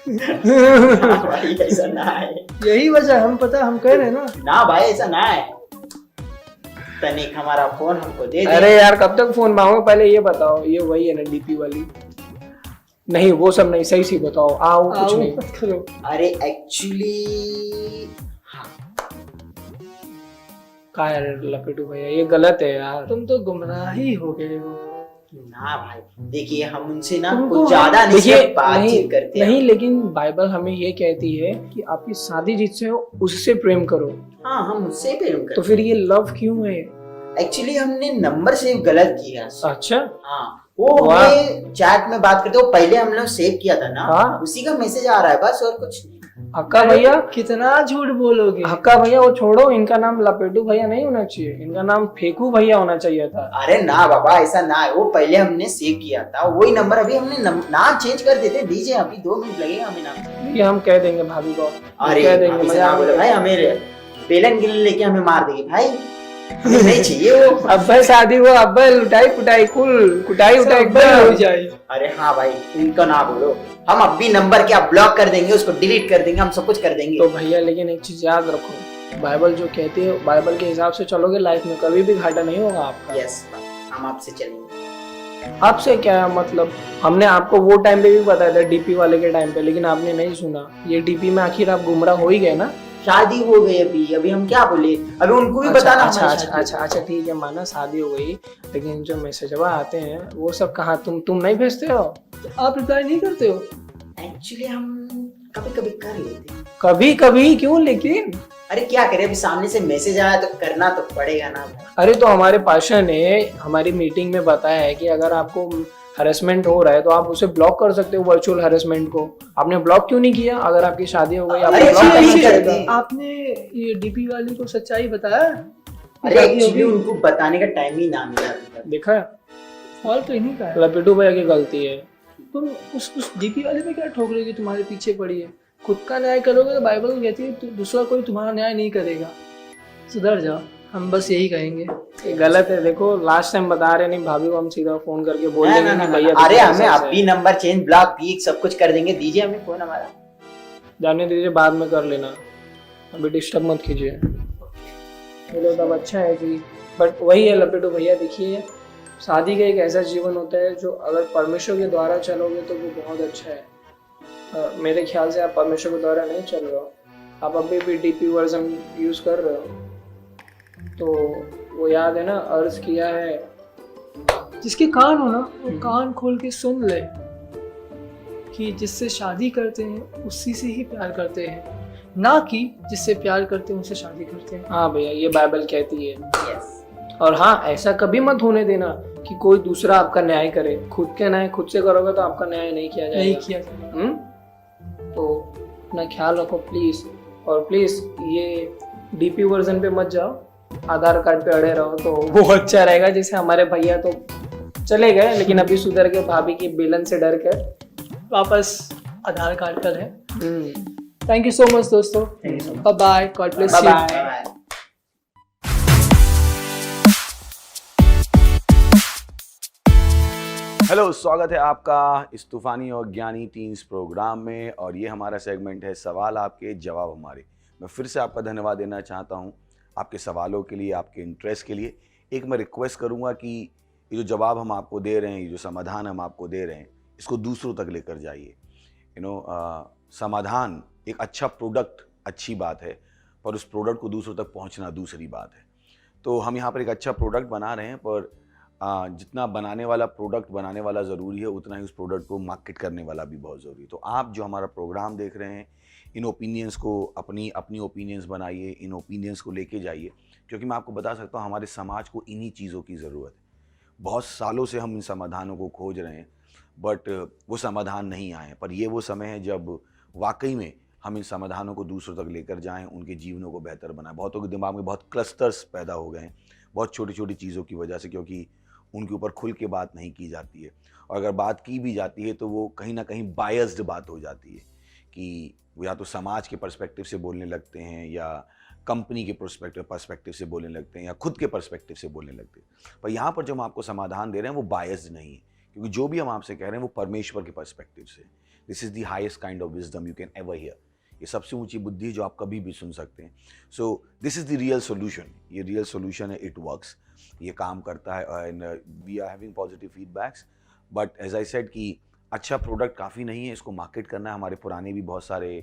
[SPEAKER 8] भाई ऐसा ना है
[SPEAKER 5] यही वजह हम पता, हम कह रहे हैं ना।
[SPEAKER 8] ना भाई, ऐसा ना है। तनिक हमारा फोन हमको दे दे।
[SPEAKER 6] अरे यार, कब तक फोन मांगो? पहले ये बताओ, ये वही है ना डीपी वाली? नहीं वो सब नहीं, सही सी बताओ। आओ कुछ
[SPEAKER 5] आओ,
[SPEAKER 6] नहीं।
[SPEAKER 5] मत करो।
[SPEAKER 8] अरे एक्चुअली हाँ,
[SPEAKER 6] का यार लपेटू भैया, ये गलत है यार।
[SPEAKER 5] तुम तो गुमराह ही हो गए हो।
[SPEAKER 8] ना भाई, देखिए हम उनसे ना
[SPEAKER 6] तुमको
[SPEAKER 8] कुछ ज्यादा नहीं,
[SPEAKER 6] देखिए,
[SPEAKER 8] सिर्फ बातचीत करते हैं।
[SPEAKER 6] नहीं, लेकिन बाइबल हमें ये कहती है कि आपकी शादी जिससे हो उससे प्रेम करो।
[SPEAKER 8] हाँ, हम उससे प्रेम
[SPEAKER 6] तो
[SPEAKER 8] करते
[SPEAKER 6] फिर ये लव क्यों है?
[SPEAKER 8] हैं। एक्चुअली हमने नंबर सेव गलत किया।
[SPEAKER 6] अच्छा,
[SPEAKER 8] हाँ, वो
[SPEAKER 6] वाह।
[SPEAKER 8] हमें चैट में बात करते, वो पहले हम लोग सेव किया था ना,
[SPEAKER 6] हाँ।
[SPEAKER 8] उसी का मैसेज आ रहा है बस, और कुछ नहीं।
[SPEAKER 6] हक्का भैया,
[SPEAKER 5] कितना झूठ बोलोगे।
[SPEAKER 6] हक्का भैया वो छोड़ो, इनका नाम लपेटू भैया नहीं होना चाहिए, इनका नाम फेकू भैया होना चाहिए था।
[SPEAKER 8] अरे ना बाबा, ऐसा ना है, वो पहले हमने सेव किया था वही नंबर, अभी हमने नाम चेंज कर देते। दीजिए, अभी 2 मिनट लगेगा हमें नाम।
[SPEAKER 6] ये हम कह देंगे भाभी को,
[SPEAKER 8] अरे
[SPEAKER 6] कह देंगे,
[SPEAKER 8] भाभी से
[SPEAKER 6] मजाक
[SPEAKER 8] ना बोलो
[SPEAKER 6] में।
[SPEAKER 8] भाई, हमें बेलन गिलन लेके हमें मार देगी भाई, हमें नहीं चाहिए वो।
[SPEAKER 6] अब भाई शादी हुआ, अब भाई लुटाई कुटाई, कुल कुटाई उटाई
[SPEAKER 5] सब बंद हो
[SPEAKER 6] एकदम।
[SPEAKER 5] जाए।
[SPEAKER 8] अरे हाँ भाई, इनको ना बोलो, हम अब भी नंबर क्या ब्लॉक कर देंगे, उसको डिलीट कर देंगे, हम सब कुछ कर देंगे।
[SPEAKER 6] तो भैया लेकिन एक चीज याद रखो, बाइबल जो कहती है, बाइबल के हिसाब से चलोगे लाइफ में कभी भी घाटा नहीं होगा आपका।
[SPEAKER 8] यस, हम आपसे चलेंगे।
[SPEAKER 6] आपसे क्या मतलब, हमने आपको वो टाइम पे भी बताया था डीपी वाले के टाइम पे, लेकिन आपने नहीं सुना। ये डीपी में आखिर आप गुमराह हो ही गए ना।
[SPEAKER 8] शादी हो गई, अभी हम क्या बोले, अभी उनको भी
[SPEAKER 6] अच्छा
[SPEAKER 8] बताना
[SPEAKER 6] अच्छा
[SPEAKER 8] हमारी
[SPEAKER 6] अच्छा
[SPEAKER 8] शादी।
[SPEAKER 6] अच्छा अच्छा ठीक है, माना शादी हो गई, लेकिन जो मैसेजवा आते हैं वो सब कहाँ तुम नहीं भेजते हो?
[SPEAKER 5] आप रिप्लाई नहीं करते हो?
[SPEAKER 8] एक्चुअली हम कभी कभी कर लेते हैं।
[SPEAKER 6] कभी कभी क्यों लेकिन?
[SPEAKER 8] अरे क्या करें, अभी सामने से मैसेज आया तो करना तो पड़ेगा ना।
[SPEAKER 6] अरे तो हमारे पाशा ने हमारी मीटिंग में बताया है कि अगर आपको हरेसमेंट हो रहा है तो आप उसे ब्लॉक कर सकते हो, वर्चुअल हरेसमेंट को। आपने ब्लॉक क्यों नहीं किया? अगर आपकी शादी हो गई, आपको
[SPEAKER 8] अरे
[SPEAKER 6] ब्लॉक
[SPEAKER 8] जी,
[SPEAKER 6] करना
[SPEAKER 8] जी,
[SPEAKER 6] चाहिए
[SPEAKER 8] जी।
[SPEAKER 6] था।
[SPEAKER 5] आपने ये डीपी वाली को सच्चाई बताया?
[SPEAKER 8] अरे एक्चुअली उनको बताने का टाइम ही ना मिला अभी तक।
[SPEAKER 6] देखा,
[SPEAKER 5] फॉल्ट तो इन्हीं का है।
[SPEAKER 6] लपेटू भैया की गलती है।
[SPEAKER 5] तुम उस डीपी वाले में क्या ठोक रहे हो कि तुम्हारे पीछे पड़ी है? खुद का न्याय करोगे तो बाइबल कहती है दूसरा कोई तुम्हारा न्याय नहीं करेगा। सुधर जाओ, हम बस यही कहेंगे।
[SPEAKER 6] ये गलत है। देखो लास्ट टाइम बता रहे नहीं, भाभी को हम सीधा फोन करके बोल
[SPEAKER 8] ना,
[SPEAKER 6] देंगे
[SPEAKER 8] ना,
[SPEAKER 6] कि
[SPEAKER 8] ना,
[SPEAKER 6] भैया
[SPEAKER 8] ना। अरे
[SPEAKER 6] देखो
[SPEAKER 8] हमें
[SPEAKER 6] ऐसा
[SPEAKER 8] अब भी नंबर चेंज, ब्लॉक, पीक सब कुछ कर देंगे। दीजिए हमें फोन हमारा।
[SPEAKER 6] जाने दीजिए, बाद में कर लेना, अभी डिस्टर्ब मत कीजिए। चलो तब अच्छा है कि, बट वही है लपेटू भैया, देखिए शादी का एक ऐसा जीवन होता है जो अगर परमेश्वर के द्वारा चलोगे तो वो बहुत अच्छा है। मेरे ख्याल से आप परमेश्वर के द्वारा नहीं चल रहे हो, आप अभी भी डीपी वर्जन यूज कर रहे हो। तो वो याद है ना, अर्ज किया है।
[SPEAKER 5] जिसके कान हो ना वो कान खोल के सुन ले कि जिससे शादी करते हैं उसी से ही प्यार करते हैं, ना कि जिससे प्यार करते हैं उनसे शादी करते हैं।
[SPEAKER 6] हाँ भैया, ये बाइबल कहती है।
[SPEAKER 8] यस।
[SPEAKER 6] और हाँ, ऐसा कभी मत होने देना कि कोई दूसरा आपका न्याय करे। खुद के न्याय खुद से करोगे तो आपका न्याय नहीं किया जाएगा।
[SPEAKER 5] नहीं किया जाएगा।
[SPEAKER 6] तो अपना ख्याल रखो प्लीज। और प्लीज ये डीपी वर्जन पे मत जाओ, आधार कार्ड पे अड़े रहो तो वो अच्छा रहेगा। जैसे हमारे भैया तो चले गए, लेकिन अभी सुधर के भाभी की बेलन से डर कर
[SPEAKER 5] वापस आधार कार्ड पर है।
[SPEAKER 6] Hmm,
[SPEAKER 5] thank you so much दोस्तों। Bye bye, god bless you.
[SPEAKER 6] Bye.
[SPEAKER 8] Bye.
[SPEAKER 9] Hello, स्वागत है आपका इस तूफानी और ज्ञानी टीन्स प्रोग्राम में। और ये हमारा सेगमेंट है सवाल आपके जवाब हमारे। मैं फिर से आपका धन्यवाद देना चाहता हूँ आपके सवालों के लिए, आपके इंटरेस्ट के लिए। एक मैं रिक्वेस्ट करूँगा कि ये जो जवाब हम आपको दे रहे हैं, ये जो समाधान हम आपको दे रहे हैं, इसको दूसरों तक लेकर जाइए। समाधान एक अच्छा प्रोडक्ट अच्छी बात है, पर उस प्रोडक्ट को दूसरों तक पहुँचना दूसरी बात है। तो हम यहाँ पर एक अच्छा प्रोडक्ट बना रहे हैं, पर जितना बनाने वाला प्रोडक्ट बनाने वाला ज़रूरी है, उतना ही उस प्रोडक्ट को मार्केट करने वाला भी बहुत ज़रूरी है। तो आप जो हमारा प्रोग्राम देख रहे हैं, इन ओपिनियंस को अपनी ओपिनियंस बनाइए, इन ओपिनियंस को लेके जाइए, क्योंकि मैं आपको बता सकता हूँ हमारे समाज को इन्हीं चीज़ों की ज़रूरत है। बहुत सालों से हम इन समाधानों को खोज रहे हैं, बट वो समाधान नहीं आए। पर ये वो समय है जब वाकई में हम इन समाधानों को दूसरों तक लेकर जाएं, उनके जीवनों को बेहतर बनाएं। बहुतों के दिमाग में बहुत क्लस्टर्स पैदा हो गए हैं, बहुत छोटी छोटी चीज़ों की वजह से, क्योंकि उनके ऊपर खुल के बात नहीं की जाती है। और अगर बात की भी जाती है तो वो कहीं ना कहीं बायस्ड बात हो जाती है, कि वो या तो समाज के पर्सपेक्टिव से बोलने लगते हैं, या कंपनी के पर्सपेक्टिव से बोलने लगते हैं, या खुद के पर्सपेक्टिव से बोलने लगते हैं। पर यहाँ पर जो हम आपको समाधान दे रहे हैं वो बायस्ड नहीं है, क्योंकि जो भी हम आपसे कह रहे हैं वो परमेश्वर के पर्सपेक्टिव से। This is the highest kind of wisdom you can ever here. ये सबसे ऊंची बुद्धि जो आप कभी भी सुन सकते हैं। So this is the real solution. ये रियल सोल्यूशन है, इट वर्क्स, ये काम करता है। And we are having positive feedbacks, but as I said कि अच्छा प्रोडक्ट काफ़ी नहीं है, इसको मार्केट करना है। हमारे पुराने भी बहुत सारे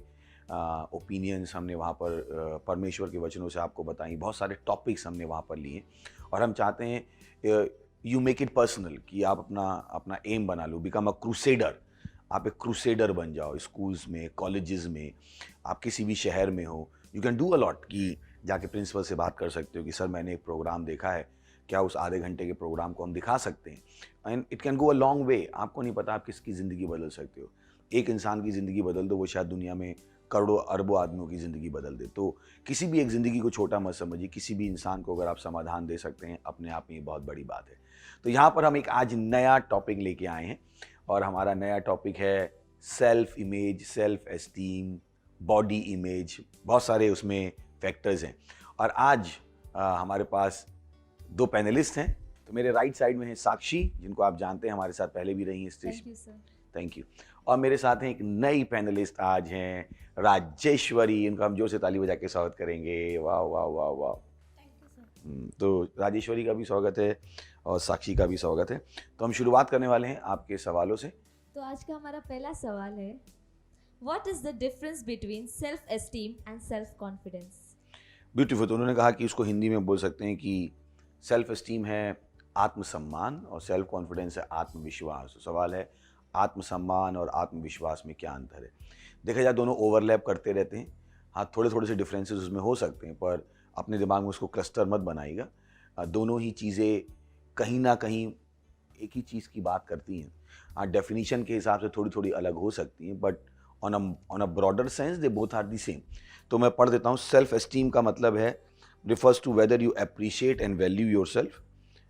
[SPEAKER 9] ओपिनियंस हमने वहाँ पर परमेश्वर के वचनों से आपको बताई, बहुत सारे टॉपिक्स हमने वहाँ पर लिए, और हम चाहते हैं यू मेक इट पर्सनल, कि आप अपना अपना एम बना लो, बिकम अ क्रूसेडर। आप एक क्रूसेडर बन जाओ, स्कूल्स में, कॉलेजेस में, आप किसी भी शहर में हो, you can do a lot. कि जाके प्रिंसिपल से बात कर सकते हो कि सर मैंने एक प्रोग्राम देखा है, क्या उस आधे घंटे के प्रोग्राम को हम दिखा सकते हैं। And it can go a long way. आपको नहीं पता आप किसकी ज़िंदगी बदल सकते हो। एक इंसान की ज़िंदगी बदल दो, वो शायद दुनिया में करोड़ों अरबों आदमियों की ज़िंदगी बदल दे। तो किसी भी एक ज़िंदगी को छोटा मत समझिए, किसी भी इंसान को अगर आप समाधान दे सकते हैं, अपने आप में ये बहुत बड़ी बात है। तो यहाँ पर हम एक आज नया टॉपिक लेके आए हैं, और हमारा नया टॉपिक है self image, self esteem, body image. बहुत सारे उसमें फैक्टर्स हैं। और आज हमारे पास दो पैनलिस्ट हैं। तो मेरे राइट साइड में है साक्षी, जिनको आप जानते हैं, हमारे साथ पहले भी रही हैं स्टेज पे। Thank you. और मेरे साथ हैं एक नई पैनलिस्ट आज हैं, राजेश्वरी। इनका हम जोर से ताली बजा के स्वागत करेंगे। वाह वाह वाह वाह। तो राजेश्वरी का भी स्वागत है और साक्षी का भी स्वागत है। तो हम शुरुआत करने वाले हैं आपके सवालों से।
[SPEAKER 10] तो आज का हमारा पहला सवाल है, what is the difference between self esteem and self confidence?
[SPEAKER 9] Beautiful. तो उन्होंने कहा कि उसको हिंदी में बोल सकते हैं कि सेल्फ एस्टीम है आत्मसम्मान और सेल्फ कॉन्फिडेंस है आत्मविश्वास। तो सवाल है, आत्मसम्मान और आत्मविश्वास में क्या अंतर है? देखा जाए दोनों ओवरलैप करते रहते हैं। हाँ, थोड़े थोड़े से डिफरेंसेस उसमें हो सकते हैं, पर अपने दिमाग में उसको क्लस्टर मत बनाइएगा। दोनों ही चीज़ें कहीं ना कहीं एक ही चीज़ की बात करती हैं। हाँ, डेफिनेशन के हिसाब से थोड़ी थोड़ी अलग हो सकती हैं, but on a broader sense they both are the same. तो मैं पढ़ देता हूँ। सेल्फ एस्टीम का मतलब है refers to whether you appreciate and value yourself.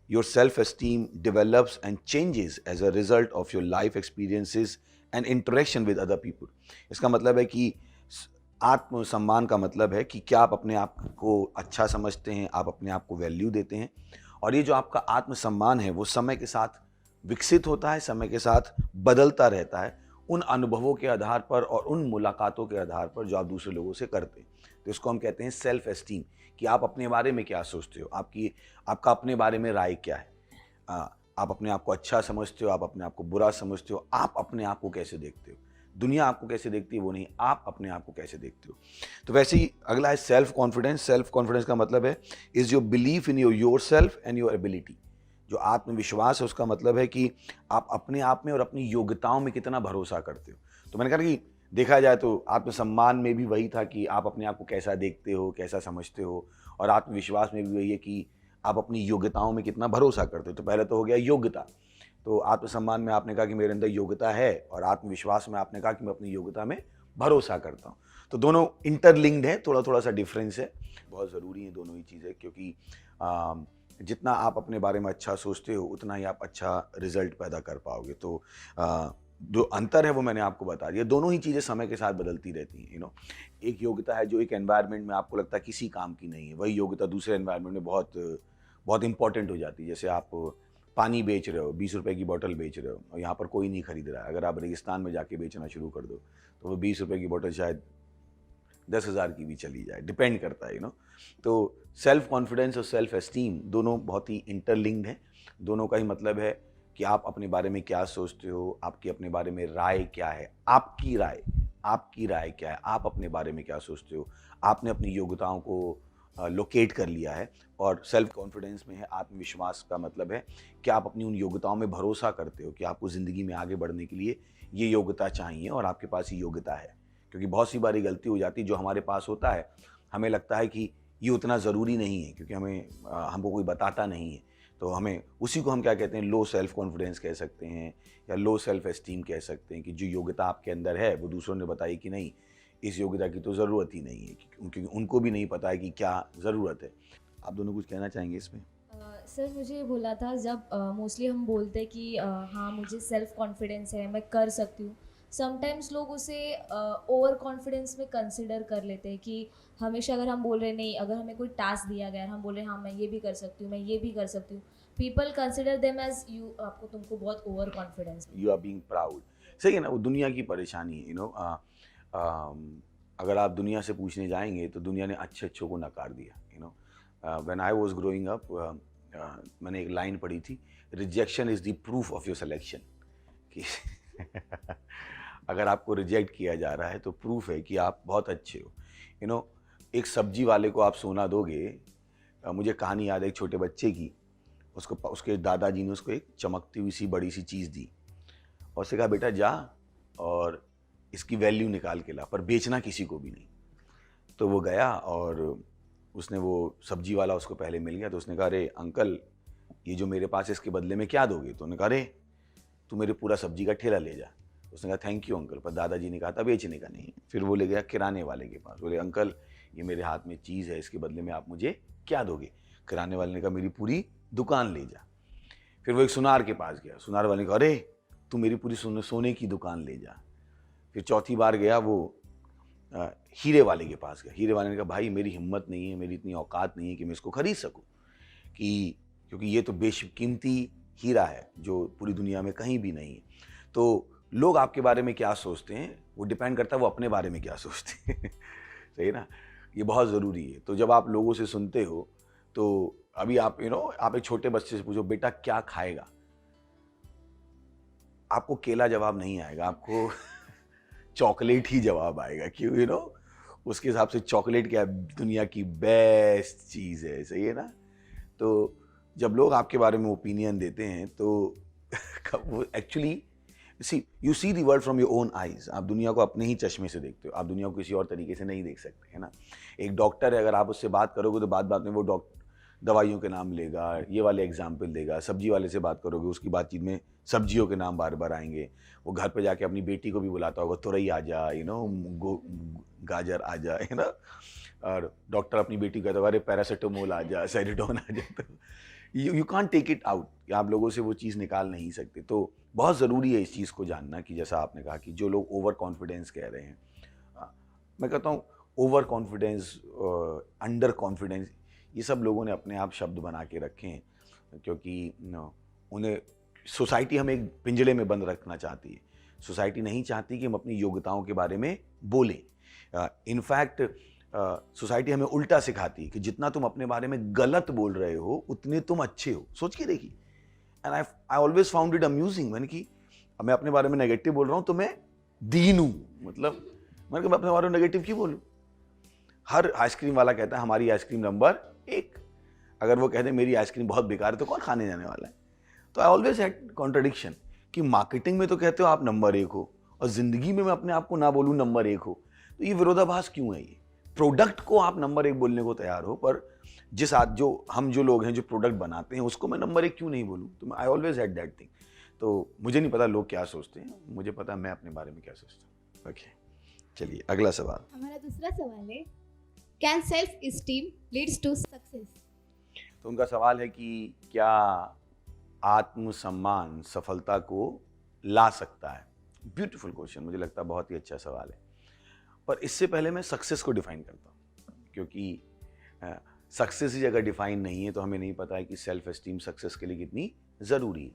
[SPEAKER 9] Your self-esteem develops and changes as a result of your life experiences and interaction with other people. इसका मतलब है कि आत्मसम्मान का मतलब है कि क्या आप अपने आप को अच्छा समझते हैं, आप अपने आप को वैल्यू देते हैं। और ये जो आपका आत्मसम्मान है वो समय के साथ विकसित होता है, समय के साथ बदलता रहता है, उन अनुभवों के आधार पर और उन मुलाकातों के आधार पर जो आप दूसरे लोगों से करते हैं। तो इसको हम कहते हैं सेल्फ एस्टीम, कि आप अपने बारे में क्या सोचते हो, आपका अपने बारे में राय क्या है। आप अपने आप को अच्छा समझते हो, आप अपने आप को बुरा समझते हो, आप अपने आप को कैसे देखते हो। दुनिया आपको कैसे देखती है वो नहीं, आप अपने आप को कैसे देखते हो। तो वैसे ही अगला है सेल्फ कॉन्फिडेंस। सेल्फ कॉन्फिडेंस का मतलब है is your belief in your self and your ability. जो आत्मविश्वास है उसका मतलब है कि आप अपने आप में और अपनी योग्यताओं में कितना भरोसा करते हो। तो मैंने कहा कि देखा जाए तो आत्मसम्मान में भी वही था कि आप अपने आप को कैसा देखते हो, कैसा समझते हो, और आत्मविश्वास में भी वही है कि आप अपनी योग्यताओं में कितना भरोसा करते हो। तो पहले तो हो गया योग्यता। तो आत्मसम्मान में आपने कहा कि मेरे अंदर योग्यता है, और आत्मविश्वास में आपने कहा कि मैं अपनी योग्यता में भरोसा करता हूँ। तो दोनों इंटरलिंक्ड है, थोड़ा थोड़ा सा डिफरेंस है। बहुत ज़रूरी है दोनों ही चीज़ें, क्योंकि जितना आप अपने बारे में अच्छा सोचते हो उतना ही आप अच्छा रिजल्ट पैदा कर पाओगे। तो जो अंतर है वो मैंने आपको बता दिया। दोनों ही चीज़ें समय के साथ बदलती रहती हैं। एक योग्यता है जो एक एनवायरनमेंट में आपको लगता है किसी काम की नहीं है, वही योग्यता दूसरे एनवायरनमेंट में बहुत इंपॉर्टेंट हो जाती है। जैसे आप पानी बेच रहे हो, 20 रुपए की बोतल बेच रहे हो, और यहाँ पर कोई नहीं खरीद रहा है। अगर आप रेगिस्तान में जाके बेचना शुरू कर दो तो वो 20 रुपए की बोतल शायद 10,000 की भी चली जाए, डिपेंड करता है। तो सेल्फ कॉन्फिडेंस और सेल्फ एस्टीम दोनों बहुत ही इंटरलिंक्ड हैं। दोनों का ही मतलब है कि आप अपने बारे में क्या सोचते हो, आपकी अपने बारे में राय क्या है, आपकी राय क्या है, आप अपने बारे में क्या सोचते हो। आपने अपनी योग्यताओं को लोकेट कर लिया है। और सेल्फ कॉन्फिडेंस में है आत्मविश्वास का मतलब है कि आप अपनी उन योग्यताओं में भरोसा करते हो कि आपको ज़िंदगी में आगे बढ़ने के लिए ये योग्यता चाहिए और आपके पास ये योग्यता है। क्योंकि बहुत सी बारी गलती हो जाती है, जो हमारे पास होता है हमें लगता है कि ये उतना ज़रूरी नहीं है, क्योंकि हमको कोई बताता नहीं है। तो हमें उसी को हम क्या कहते हैं, लो सेल्फ कॉन्फिडेंस कह सकते हैं, या लो सेल्फ एस्टीम कह सकते हैं, कि जो योग्यता आपके अंदर है वो दूसरों ने बताई कि नहीं, इस योग्यता की तो ज़रूरत ही नहीं है, क्योंकि उनको भी नहीं पता है कि क्या ज़रूरत है। आप दोनों कुछ कहना चाहेंगे इसमें?
[SPEAKER 10] सर मुझे ये बोला था, जब मोस्टली हम बोलते हैं कि हाँ मुझे सेल्फ कॉन्फिडेंस है, मैं कर सकती हूँ, समटाइम्स लोग उसे ओवर कॉन्फिडेंस में कंसिडर कर लेते हैं कि हमेशा अगर हम बोल रहे नहीं, अगर हमें कोई टास्क दिया गया, हम बोल रहे हाँ मैं ये भी कर सकती हूँ, मैं ये भी कर सकती हूँ, people consider them as you, आपको तुमको बहुत over confidence,
[SPEAKER 9] you are being proud. सही है ना, वो दुनिया की परेशानी है। अगर आप दुनिया से पूछने जाएंगे तो दुनिया ने अच्छे अच्छों को नकार दिया। When I was growing up, मैंने एक लाइन पढ़ी थी, rejection is the proof of your selection. कि अगर आपको रिजेक्ट किया जा रहा है तो प्रूफ है कि आप बहुत अच्छे हो। एक सब्जी वाले को आप सोना दोगे, मुझे कहानी याद है एक छोटे बच्चे की। उसके दादाजी ने उसको एक चमकती हुई सी बड़ी सी चीज़ दी और उससे कहा बेटा जा और इसकी वैल्यू निकाल के ला, पर बेचना किसी को भी नहीं। तो वो गया और उसने, वो सब्जी वाला उसको पहले मिल गया, तो उसने कहा अरे अंकल ये जो मेरे पास है इसके बदले में क्या दोगे? तो उन्होंने कहा अरे तू मेरे पूरा सब्जी का ठेला ले जा। उसने कहा थैंक यू अंकल, पर दादाजी ने कहा था बेचने का नहीं है। फिर वो ले गया किराने वाले के पास, बोले अंकल ये मेरे हाथ में चीज़ है, इसके बदले में आप मुझे क्या दोगे? किराने वाले ने कहा मेरी पूरी दुकान ले जा। फिर वो एक सुनार के पास गया, सुनार वाले ने कहा अरे तू मेरी पूरी सोने की दुकान ले जा। फिर चौथी बार गया वो हीरे वाले के पास गया, हीरे वाले ने कहा भाई मेरी हिम्मत नहीं है, मेरी इतनी औकात नहीं है कि मैं इसको खरीद सकूं, क्योंकि ये तो बेशकीमती हीरा है जो पूरी दुनिया में कहीं भी नहीं है। तो लोग आपके बारे में क्या सोचते हैं वो डिपेंड करता है वो अपने बारे में क्या सोचते हैं। सही ना, ये बहुत ज़रूरी है। तो जब आप लोगों से सुनते हो तो अभी आप आप एक छोटे बच्चे से पूछो बेटा क्या खाएगा, आपको केला जवाब नहीं आएगा, आपको चॉकलेट ही जवाब आएगा। क्यों? उसके हिसाब से चॉकलेट क्या दुनिया की बेस्ट चीज़ है। सही है ना? तो जब लोग आपके बारे में ओपिनियन देते हैं तो वो actually you see the world from your own eyes. आप दुनिया को अपने ही चश्मे से देखते हो, आप दुनिया को किसी और तरीके से नहीं देख सकते, है ना। एक डॉक्टर है, अगर आप उससे बात करोगे तो बात में वो दवाइयों के नाम लेगा, ये वाले एग्जाम्पल देगा। सब्जी वाले से बात करोगे, उसकी बातचीत में सब्जियों के नाम बार बार आएंगे। वो घर पे जाके अपनी बेटी को भी बुलाता होगा, तुरई आ जा, गाजर आ जा, है ना। और डॉक्टर अपनी बेटी को कहता होगा अरे पैरासीटामोल आ जा, सेरिडोन आ जा। तो you can't take it out, आप लोगों से वो चीज़ निकाल नहीं सकते। तो बहुत ज़रूरी है इस चीज़ को जानना कि जैसा आपने कहा कि जो लोग ओवर कॉन्फिडेंस कह रहे हैं, मैं कहता हूँ ओवर कॉन्फिडेंस, अंडर कॉन्फिडेंस, ये सब लोगों ने अपने आप शब्द बना के रखे हैं, क्योंकि उन्हें सोसाइटी हमें एक पिंजरे में बंद रखना चाहती है। सोसाइटी नहीं चाहती कि हम अपनी योग्यताओं के बारे में बोलें। इनफैक्ट सोसाइटी हमें उल्टा सिखाती है कि जितना तुम अपने बारे में गलत बोल रहे हो उतने तुम अच्छे हो। सोच के देखिए, and I always found it amusing. मैंने कि मैं अपने बारे में नेगेटिव बोल रहा हूँ तो मैं दीन हूँ, मतलब मैं अपने बारे में नेगेटिव क्यों बोलूँ। हर आइसक्रीम वाला कहता है हमारी आइसक्रीम नंबर 1, अगर वो कहते हैं मेरी आइसक्रीम बहुत बेकार है तो कौन खाने जाने वाला है। तो आई ऑलवेज हैड कॉन्ट्रडिक्शन कि मार्केटिंग में तो कहते हो आप नंबर 1 हो और जिंदगी में मैं अपने आप को ना बोलूँ नंबर 1 हो, तो ये विरोधाभास क्यों है। ये प्रोडक्ट को आप नंबर 1 बोलने को तैयार हो, पर जो लोग हैं जो प्रोडक्ट बनाते हैं उसको मैं नंबर 1 क्यों नहीं बोलूँ। तो I always had that thing. तो मुझे नहीं पता लोग क्या सोचते हैं, मुझे पता मैं अपने बारे में क्या सोचता हूँ। ओके, चलिए अगला सवाल।
[SPEAKER 11] हमारा दूसरा सवाल है, can self esteem leads to success.
[SPEAKER 9] तो उनका सवाल है कि क्या आत्मसम्मान सफलता को ला सकता है। ब्यूटीफुल क्वेश्चन, मुझे लगता है बहुत ही अच्छा सवाल है। पर इससे पहले मैं सक्सेस को डिफाइन करता हूँ, क्योंकि सक्सेस ही अगर डिफाइन नहीं है तो हमें नहीं पता है कि सेल्फ एस्टीम सक्सेस के लिए कितनी ज़रूरी है।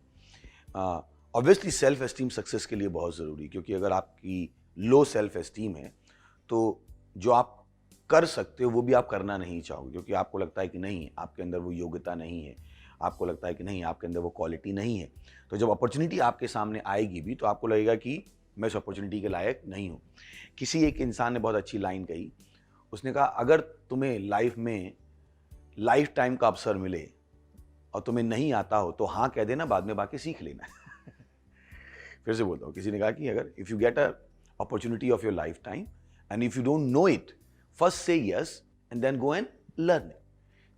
[SPEAKER 9] ऑब्वियसली सेल्फ एस्टीम सक्सेस के लिए बहुत ज़रूरी है, क्योंकि अगर आपकी लो सेल्फ एस्टीम है तो जो आप कर सकते हो वो भी आप करना नहीं चाहोगे, क्योंकि आपको लगता है कि नहीं आपके अंदर वो योग्यता नहीं है, आपको लगता है कि नहीं आपके अंदर वो क्वालिटी नहीं है। तो जब अपॉर्चुनिटी आपके सामने आएगी भी तो आपको लगेगा कि मैं इस अपॉर्चुनिटी के लायक नहीं हूँ। किसी एक इंसान ने बहुत अच्छी लाइन कही, उसने कहा अगर तुम्हें लाइफ में लाइफ टाइम का अवसर मिले और तुम्हें नहीं आता हो तो हाँ कह देना, बाद में बाकी सीख लेना। फिर से बोलता हूँ, किसी ने कहा कि अगर if you get a opportunity of your life time and if you don't know it first से yes and then go and learn it.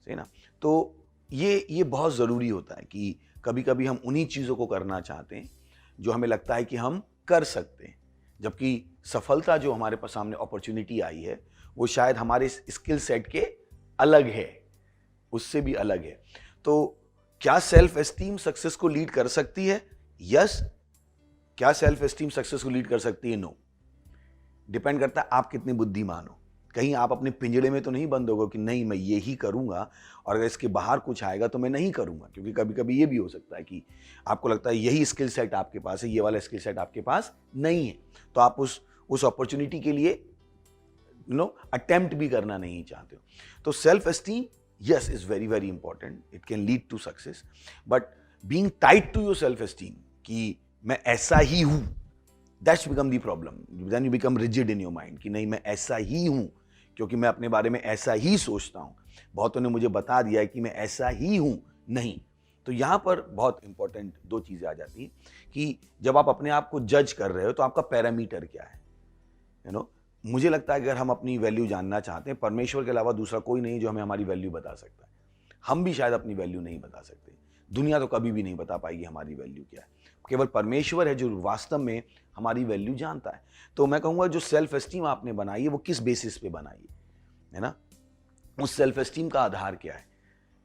[SPEAKER 9] सही ना। तो ये बहुत ज़रूरी होता है कि कभी कभी हम उन्हीं चीज़ों को करना चाहते हैं जो हमें लगता है कि हम कर सकते हैं, जबकि सफलता जो हमारे पास सामने अपॉर्चुनिटी आई है वो शायद हमारे स्किल सेट के अलग है, उससे भी अलग है। तो क्या सेल्फ एस्टीम सक्सेस को लीड कर सकती है? यस। क्या सेल्फ एस्टीम सक्सेस को लीड कर सकती है? नो। डिपेंड करता है आप कितने बुद्धिमान हो। कहीं आप अपने पिंजड़े में तो नहीं बंद होगे कि नहीं मैं ये ही करूंगा और अगर इसके बाहर कुछ आएगा तो मैं नहीं करूंगा, क्योंकि कभी कभी ये भी हो सकता है कि आपको लगता है यही स्किल सेट आपके पास है, ये वाला स्किल सेट आपके पास नहीं है, तो आप उस अपॉर्चुनिटी के लिए अटेम्प्ट भी करना नहीं चाहते हो। तो self esteem yes is very very important, it can lead to success, but being tied to your self esteem कि मैं ऐसा ही हूं, that's become the problem, then you become rigid in your mind कि नहीं मैं ऐसा ही हूं क्योंकि मैं अपने बारे में ऐसा ही सोचता हूं, बहुतों ने मुझे बता दिया है कि मैं ऐसा ही हूं। नहीं, तो तो यहाँ पर बहुत इंपॉर्टेंट 2 चीज़ें आ जाती हैं कि जब आप अपने आप को जज कर रहे हो तो आपका पैरामीटर क्या है, यू नो। मुझे लगता है अगर हम अपनी वैल्यू जानना चाहते हैं, परमेश्वर के अलावा दूसरा कोई नहीं जो हमें हमारी वैल्यू बता सकता है। हम भी शायद अपनी वैल्यू नहीं बता सकते, दुनिया तो कभी भी नहीं बता पाएगी हमारी वैल्यू क्या है। केवल परमेश्वर है जो वास्तव में हमारी वैल्यू जानता है। तो मैं कहूँगा जो सेल्फ एस्टीम आपने बनाई है वो किस बेसिस पे बनाई है ना, उस सेल्फ एस्टीम का आधार क्या है।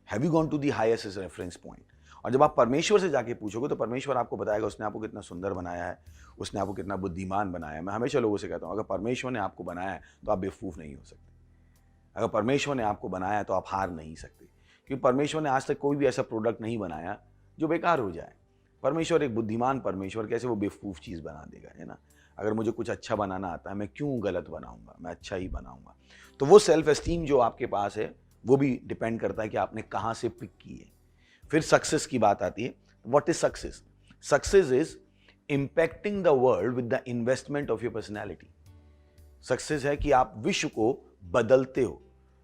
[SPEAKER 9] Have you gone to the highest reference point. और जब आप परमेश्वर से जाके पूछोगे तो परमेश्वर आपको बताएगा उसने आपको कितना सुंदर बनाया है, उसने आपको कितना बुद्धिमान बनाया है। मैं हमेशा लोगों से कहता हूँ अगर परमेश्वर ने आपको बनाया है तो आप बेवकूफ़ नहीं हो सकते। अगर परमेश्वर ने आपको बनाया है तो आप हार नहीं सकते, क्योंकि परमेश्वर ने आज तक कोई भी ऐसा प्रोडक्ट नहीं बनाया जो बेकार हो जाए। परमेश्वर एक बुद्धिमान परमेश्वर, कैसे वो बेवकूफ़ चीज़ बना देगा, है ना। अगर मुझे कुछ अच्छा बनाना आता है मैं क्यों गलत बनाऊंगा, मैं अच्छा ही बनाऊंगा। तो वो सेल्फ एस्टीम जो आपके पास है वो भी डिपेंड करता है कि आपने कहाँ से पिक की है। फिर सक्सेस की बात आती है। What is success? Success is impacting the world with the investment of your personality. Success है कि आप विश्व को बदलते हो,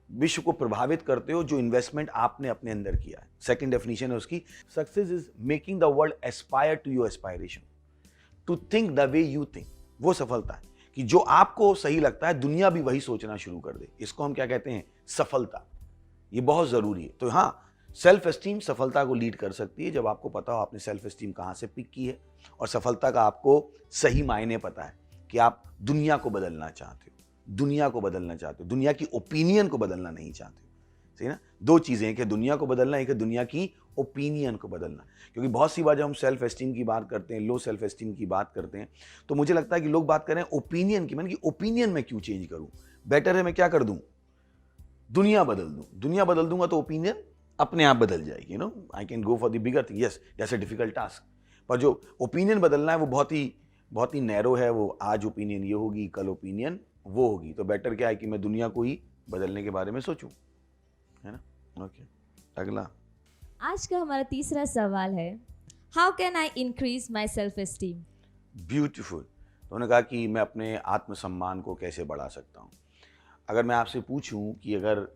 [SPEAKER 9] विश्व को प्रभावित करते हो जो इन्वेस्टमेंट आपने अपने अंदर किया है। सेकंड डेफिनेशन है उसकी, success is making the world aspire to your aspiration, to think the way you think. वो सफलता है कि जो आपको सही लगता है दुनिया भी वही सोचना शुरू कर दे। इसको हम क्या कहते हैं? सफलता। ये बहुत जरूरी है। तो हाँ, सेल्फ एस्टीम सफलता को लीड कर सकती है जब आपको पता हो आपने सेल्फ एस्टीम कहाँ से पिक की है, और सफलता का आपको सही मायने पता है कि आप दुनिया को बदलना चाहते हो, दुनिया को बदलना चाहते हो, दुनिया की ओपिनियन को बदलना नहीं चाहते हो। सही ना? 2 चीजें, एक है दुनिया को बदलना, एक है दुनिया की ओपिनियन को बदलना। क्योंकि बहुत सी बार जब हम सेल्फ एस्टीम की बात करते हैं, लो सेल्फ एस्टीम की बात करते हैं, तो मुझे लगता है कि लोग बात करें ओपिनियन की। मैंने कि ओपिनियन में क्यों चेंज करूं, बेटर है मैं क्या कर दूं, दुनिया बदल दूं। दुनिया बदल दूंगा तो ओपिनियन अपने आप बदल जाएगी। No, I can go for the bigger thing, yes, that's a difficult task. पर जो ओपिनियन बदलना है वो बहुत ही नैरो है। वो आज ओपिनियन ये होगी, कल ओपिनियन वो होगी। तो बेटर क्या है कि मैं दुनिया को ही बदलने के बारे में सोचूं, है ना। ओके, अगला।
[SPEAKER 10] आज का हमारा तीसरा सवाल है, how can I increase my self esteem?
[SPEAKER 9] Beautiful. तो उन्होंने कहा कि मैं अपने आत्मसम्मान को कैसे बढ़ा सकता हूँ। अगर मैं आपसे पूछूं कि अगर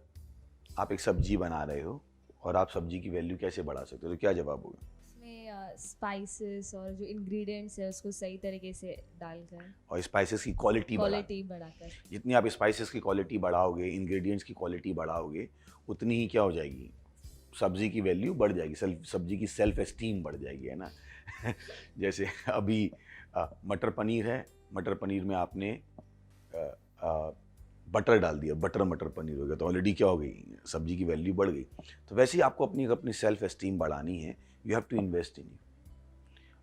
[SPEAKER 9] आप एक सब्जी बना रहे हो और आप सब्जी की वैल्यू कैसे बढ़ा सकते हो, तो क्या जवाब होगा?
[SPEAKER 10] उसमें स्पाइसेस और जो इंग्रेडिएंट्स है उसको सही तरीके से डालकर
[SPEAKER 9] और स्पाइसेस की क्वालिटी
[SPEAKER 10] बढ़ाकर।
[SPEAKER 9] जितनी आप स्पाइसेस की क्वालिटी बढ़ाओगे, इंग्रेडिएंट्स की क्वालिटी बढ़ाओगे, उतनी ही क्या हो जाएगी, सब्जी की वैल्यू बढ़ जाएगी, सब्जी की सेल्फ एस्टीम बढ़ जाएगी, है ना। जैसे अभी मटर पनीर है, मटर पनीर में आपने बटर डाल दिया, बटर मटर पनीर हो गया, तो ऑलरेडी क्या हो गई, सब्जी की वैल्यू बढ़ गई। तो वैसे ही आपको अपनी सेल्फ एस्टीम बढ़ानी है, you have to invest in you.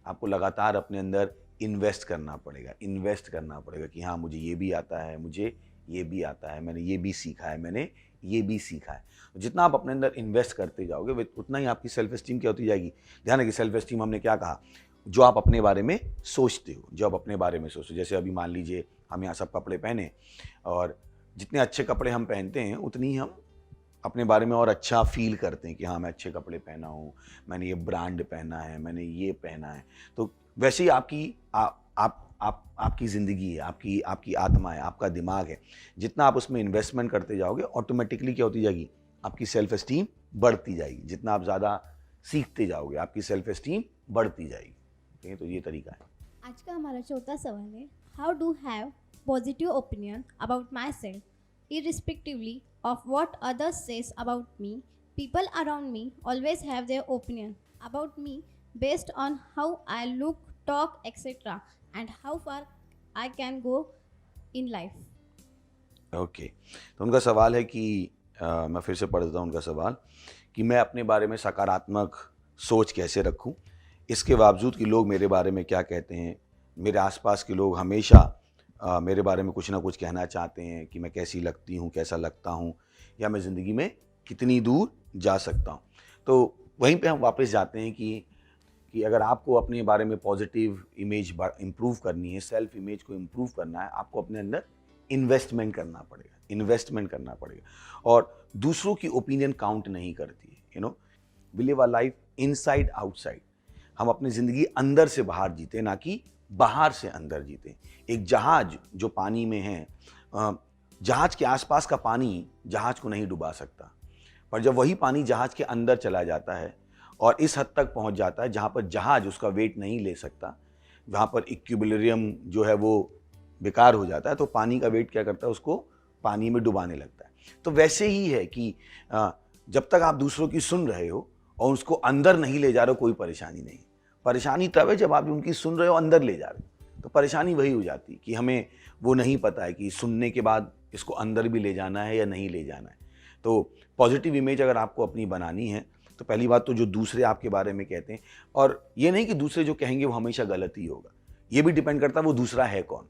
[SPEAKER 9] आपको लगातार अपने अंदर इन्वेस्ट करना पड़ेगा कि हाँ मुझे ये भी आता है, मुझे ये भी आता है, मैंने ये भी सीखा है, मैंने ये भी सीखा है। जितना आप अपने अंदर इन्वेस्ट करते जाओगे उतना ही आपकी सेल्फ एस्टीम क्या होती जाएगी। ध्यान है कि सेल्फ एस्टीम हमने क्या कहा, जो आप अपने बारे में सोचते हो, जो आप अपने बारे में सोचते हो। जैसे अभी मान लीजिए हम यहाँ सब कपड़े पहने, और जितने अच्छे कपड़े हम पहनते हैं उतनी ही हम अपने बारे में और अच्छा फील करते हैं कि हाँ मैं अच्छे कपड़े पहना हूँ, मैंने ये ब्रांड पहना है, मैंने ये पहना है। तो वैसे ही आपकी ज़िंदगी है, आपकी आत्मा है, आपका दिमाग है। जितना आप उसमें इन्वेस्टमेंट करते जाओगे ऑटोमेटिकली क्या होती जाएगी, आपकी सेल्फ एस्टीम बढ़ती जाएगी। जितना आप ज़्यादा सीखते जाओगे आपकी सेल्फ एस्टीम बढ़ती जाएगी। ठीक है, तो ये तरीका है।
[SPEAKER 11] आज का हमारा चौथा सवाल है, how do have positive opinion about my self irrespectively of what others says about me. People around me always have their opinion about me based on how I look, talk, etc. and how far I can go in life.
[SPEAKER 9] Okay, तो उनका सवाल है कि मैं फिर से पढ़ देता हूँ उनका सवाल, कि मैं अपने बारे में सकारात्मक सोच कैसे रखूँ, इसके बावजूद कि लोग मेरे बारे में क्या कहते हैं। मेरे आसपास के लोग हमेशा मेरे बारे में कुछ ना कुछ कहना चाहते हैं कि मैं कैसी लगती हूँ, कैसा लगता हूँ, या मैं ज़िंदगी में कितनी दूर जा सकता हूँ। तो वहीं पे हम वापस जाते हैं कि अगर आपको अपने बारे में पॉजिटिव इमेज इम्प्रूव करनी है, सेल्फ इमेज को इम्प्रूव करना है, आपको अपने अंदर इन्वेस्टमेंट करना पड़ेगा। और दूसरों की ओपिनियन काउंट नहीं करती है। You know, we live a life inside outside. हम अपनी ज़िंदगी अंदर से बाहर जीते, ना कि बाहर से अंदर जीते। एक जहाज जो पानी में है, जहाज के आसपास का पानी जहाज को नहीं डुबा सकता, पर जब वही पानी जहाज के अंदर चला जाता है और इस हद तक पहुंच जाता है जहां पर जहाज उसका वेट नहीं ले सकता, वहां पर इक्विलिब्रियम जो है वो बेकार हो जाता है, तो पानी का वेट क्या करता है, उसको पानी में डुबाने लगता है। तो वैसे ही है कि जब तक आप दूसरों की सुन रहे हो और उसको अंदर नहीं ले जा रहे हो, कोई परेशानी नहीं। परेशानी तब है जब आप उनकी सुन रहे हो, अंदर ले जा रहे हो, तो परेशानी वही हो जाती कि हमें वो नहीं पता है कि सुनने के बाद इसको अंदर भी ले जाना है या नहीं ले जाना है। तो पॉजिटिव इमेज अगर आपको अपनी बनानी है तो पहली बात तो जो दूसरे आपके बारे में कहते हैं, और ये नहीं कि दूसरे जो कहेंगे वो हमेशा गलत ही होगा, ये भी डिपेंड करता है वो दूसरा है कौन,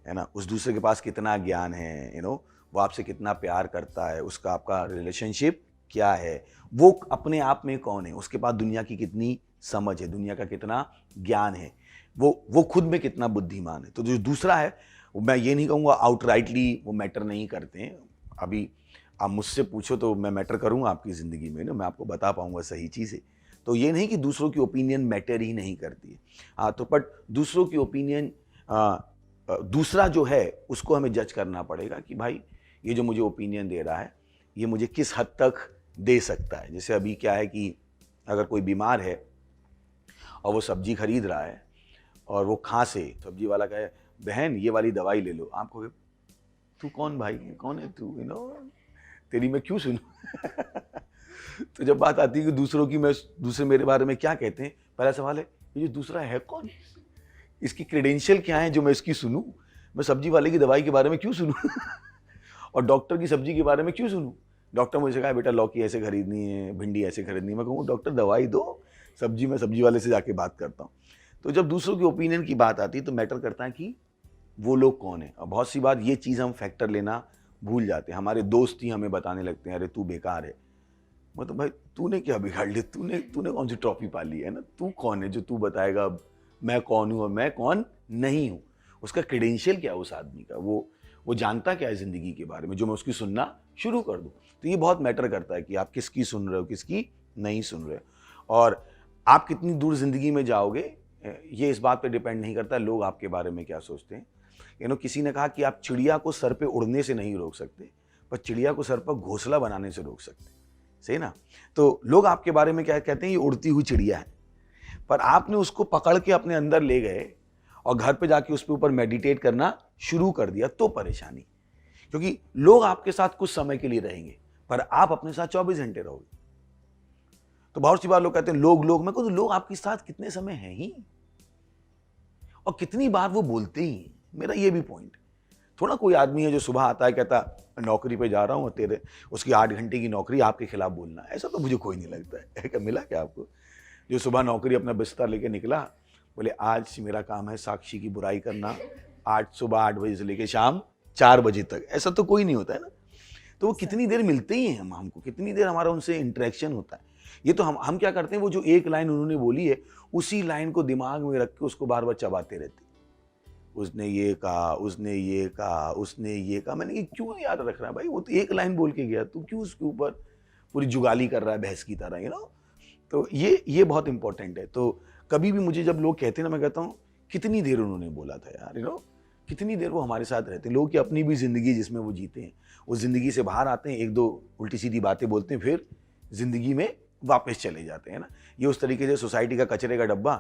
[SPEAKER 9] है ना, उस दूसरे के पास कितना ज्ञान है, वो आपसे कितना प्यार करता है, उसका आपका रिलेशनशिप क्या है, वो अपने आप में कौन है, उसके पास दुनिया की कितनी समझ है, दुनिया का कितना ज्ञान है, वो खुद में कितना बुद्धिमान है। तो जो दूसरा है मैं ये नहीं कहूँगा आउटराइटली वो मैटर नहीं करते हैं। अभी आप मुझसे पूछो तो मैं मैटर करूँगा आपकी ज़िंदगी में ना, मैं आपको बता पाऊँगा सही चीज़ें। तो ये नहीं कि दूसरों की ओपिनियन मैटर ही नहीं करती है, हाँ, तो बट दूसरों की ओपिनियन दूसरा जो है उसको हमें जज करना पड़ेगा कि भाई ये जो मुझे ओपिनियन दे रहा है ये मुझे किस हद तक दे सकता है। जैसे अभी क्या है कि अगर कोई बीमार है और वो सब्जी खरीद रहा है और वो खांसे, सब्जी वाला कहे बहन ये वाली दवाई ले लो, आप कहोगे तू कौन भाई, कौन है तू, तेरी मैं क्यों सुनूं। तो जब बात आती है कि दूसरे मेरे बारे में क्या कहते हैं, पहला सवाल है ये जो दूसरा है कौन, इसकी क्रेडेंशियल क्या है जो मैं इसकी सुनूं, मैं सब्जी वाले की दवाई के बारे में क्यों सुनूं और डॉक्टर की सब्जी के बारे में क्यों सुनूं। डॉक्टर मुझे कहा बेटा लौकी ऐसे खरीदनी है, भिंडी ऐसे खरीदनी है, मैं कहूँ डॉक्टर दवाई दो, सब्जी मैं सब्जी वाले से जाके बात करता हूँ। तो जब दूसरों की ओपिनियन की बात आती है तो मैटर करता है कि वो लोग कौन है। और बहुत सी बात ये चीज़ हम फैक्टर लेना भूल जाते हैं। हमारे दोस्त ही हमें बताने लगते हैं अरे तू बेकार है, मतलब भाई तूने क्या बिगाड़ लिया, तूने कौन सी ट्रॉफी पाली है ना, तू कौन है जो तू बताएगा मैं कौन हूँ और मैं कौन नहीं हूँ। उसका क्रेडेंशियल क्या है उस आदमी का, वो जानता क्या है ज़िंदगी के बारे में जो मैं उसकी सुनना शुरू कर दूँ। तो ये बहुत मैटर करता है कि आप किसकी सुन रहे हो, किसकी नहीं सुन रहे हो, और आप कितनी दूर ज़िंदगी में जाओगे ये इस बात पे डिपेंड नहीं करता लोग आपके बारे में क्या सोचते हैं। किसी ने कहा कि आप चिड़िया को सर पे उड़ने से नहीं रोक सकते, पर चिड़िया को सर पर घोंसला बनाने से रोक सकते, सही ना। तो लोग आपके बारे में क्या कहते हैं, ये उड़ती हुई चिड़िया है, पर आपने उसको पकड़ के अपने अंदर ले गए और घर पे जाके उसके ऊपर मेडिटेट करना शुरू कर दिया तो परेशानी। क्योंकि लोग आपके साथ कुछ समय के लिए रहेंगे पर आप अपने साथ 24 घंटे रहोगे। तो बहुत सी बार लोग कहते हैं लोग मैं कहूँ तो लोग आपके साथ कितने समय हैं ही और कितनी बार वो बोलते ही हैं। मेरा ये भी पॉइंट, थोड़ा कोई आदमी है जो सुबह आता है कहता नौकरी पे जा रहा हूँ और उसकी 8 घंटे की नौकरी आपके खिलाफ बोलना, ऐसा तो मुझे कोई नहीं लगता है। मिला क्या आपको जो सुबह नौकरी अपना बिस्तर लेके निकला, बोले आज मेरा काम है साक्षी की बुराई करना, सुबह 8 बजे से लेके शाम 4 बजे तक, ऐसा तो कोई नहीं होता है ना। तो वो कितनी देर मिलते ही हैं हमको, कितनी देर हमारा उनसे इंटरेक्शन होता है। ये तो हम क्या करते हैं, वो जो एक लाइन उन्होंने बोली है उसी लाइन को दिमाग में रख के उसको बार बार चबाते रहते, उसने ये कहा, उसने ये कहा, उसने ये कहा। मैंने क्यों याद रख रहा है भाई, वो तो एक लाइन बोल के गया, तू क्यों उसके ऊपर पूरी जुगाली कर रहा है बहस की तरह, तो ये बहुत इंपॉर्टेंट है। तो कभी भी मुझे जब लोग कहते हैं ना, मैं कहता हूँ कितनी देर उन्होंने बोला था यार, कितनी देर वो हमारे साथ रहते हैं। लोग की अपनी भी जिंदगी जिसमें वो जीते हैं, उस जिंदगी से बाहर आते हैं, 1-2 उल्टी सीधी बातें बोलते हैं, फिर जिंदगी में वापस चले जाते हैं ना। ये उस तरीके से सोसाइटी का कचरे का डब्बा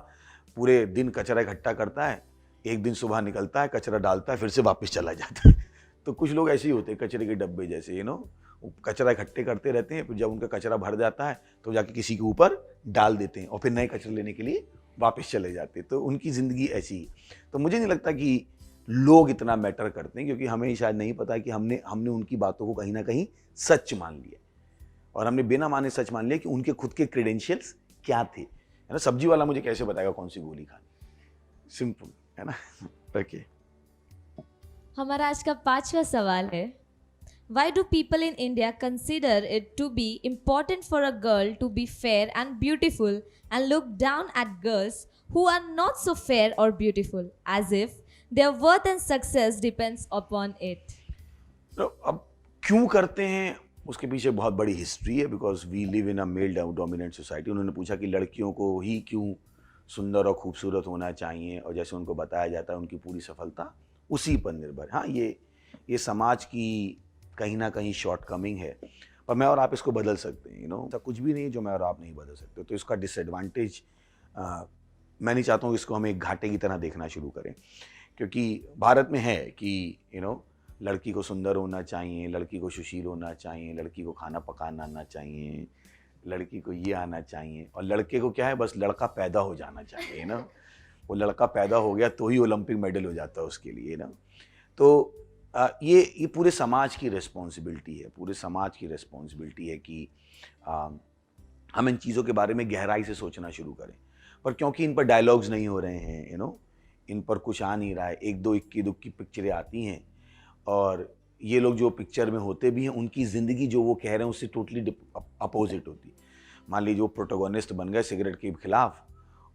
[SPEAKER 9] पूरे दिन कचरा इकट्ठा करता है, एक दिन सुबह निकलता है, कचरा डालता है, फिर से वापस चला जाता है। तो कुछ लोग ऐसे ही होते हैं कचरे के डब्बे जैसे, कचरा इकट्ठे करते रहते हैं, फिर जब उनका कचरा भर जाता है तो जाके किसी के ऊपर डाल देते हैं और फिर नए कचरे लेने के लिए वापस चले जाते हैं। तो उनकी ज़िंदगी ऐसी ही। तो मुझे नहीं लगता कि लोग इतना मैटर करते हैं, क्योंकि हमें शायद नहीं पता कि हमने उनकी बातों को कहीं ना कहीं सच मान लिया और हमने बिना माने सच मान लिया कि उनके खुद के क्रेडेंशियल्स क्या थे, है ना। सब्जी वाला मुझे कैसे बताएगा कौन सी गोली खानी, सिंपल है ना। ओके,
[SPEAKER 10] हमारा आज का 5वां सवाल है, Why do people in India consider it to be important for a girl to be fair and beautiful and look down at girls who are not so fair or beautiful, as if their worth and success depends upon it?
[SPEAKER 9] तो अब क्यों करते हैं उसके पीछे बहुत बड़ी history है, because we live in a male dominant society. उन्होंने पूछा कि लड़कियों को ही क्यों सुंदर और खूबसूरत होना चाहिए, और जैसे उनको बताया जाता है उनकी पूरी सफलता उसी पर निर्भर। हाँ, ये समाज की कहीं ना कहीं शॉर्टकमिंग है, पर मैं और आप इसको बदल सकते हैं, ऐसा कुछ भी नहीं है जो मैं और आप नहीं बदल सकते। तो इसका डिसएडवांटेज मैं नहीं चाहता हूँ इसको हम एक घाटे की तरह देखना शुरू करें, क्योंकि भारत में है कि लड़की को सुंदर होना चाहिए, लड़की को सुशील होना चाहिए, लड़की को खाना पकाना आना चाहिए, लड़की को ये आना चाहिए, और लड़के को क्या है, बस लड़का पैदा हो जाना चाहिए ना। वो लड़का पैदा हो गया तो ही ओलंपिक मेडल हो जाता है उसके लिए ना। तो ये पूरे समाज की रिस्पॉन्सिबिलिटी है, पूरे समाज की रिस्पॉन्सिबिलिटी है कि हम इन चीज़ों के बारे में गहराई से सोचना शुरू करें। पर क्योंकि इन पर डायलॉग्स नहीं हो रहे हैं, इन पर कुछ आ नहीं रहा है, एक दो इक्की दुक्की पिक्चरें आती हैं, और ये लोग जो पिक्चर में होते भी हैं उनकी ज़िंदगी जो वो कह रहे हैं उससे टोटली अपोजिट होती। मान लीजिए वो प्रोटोगोनिस्ट बन गए सिगरेट के खिलाफ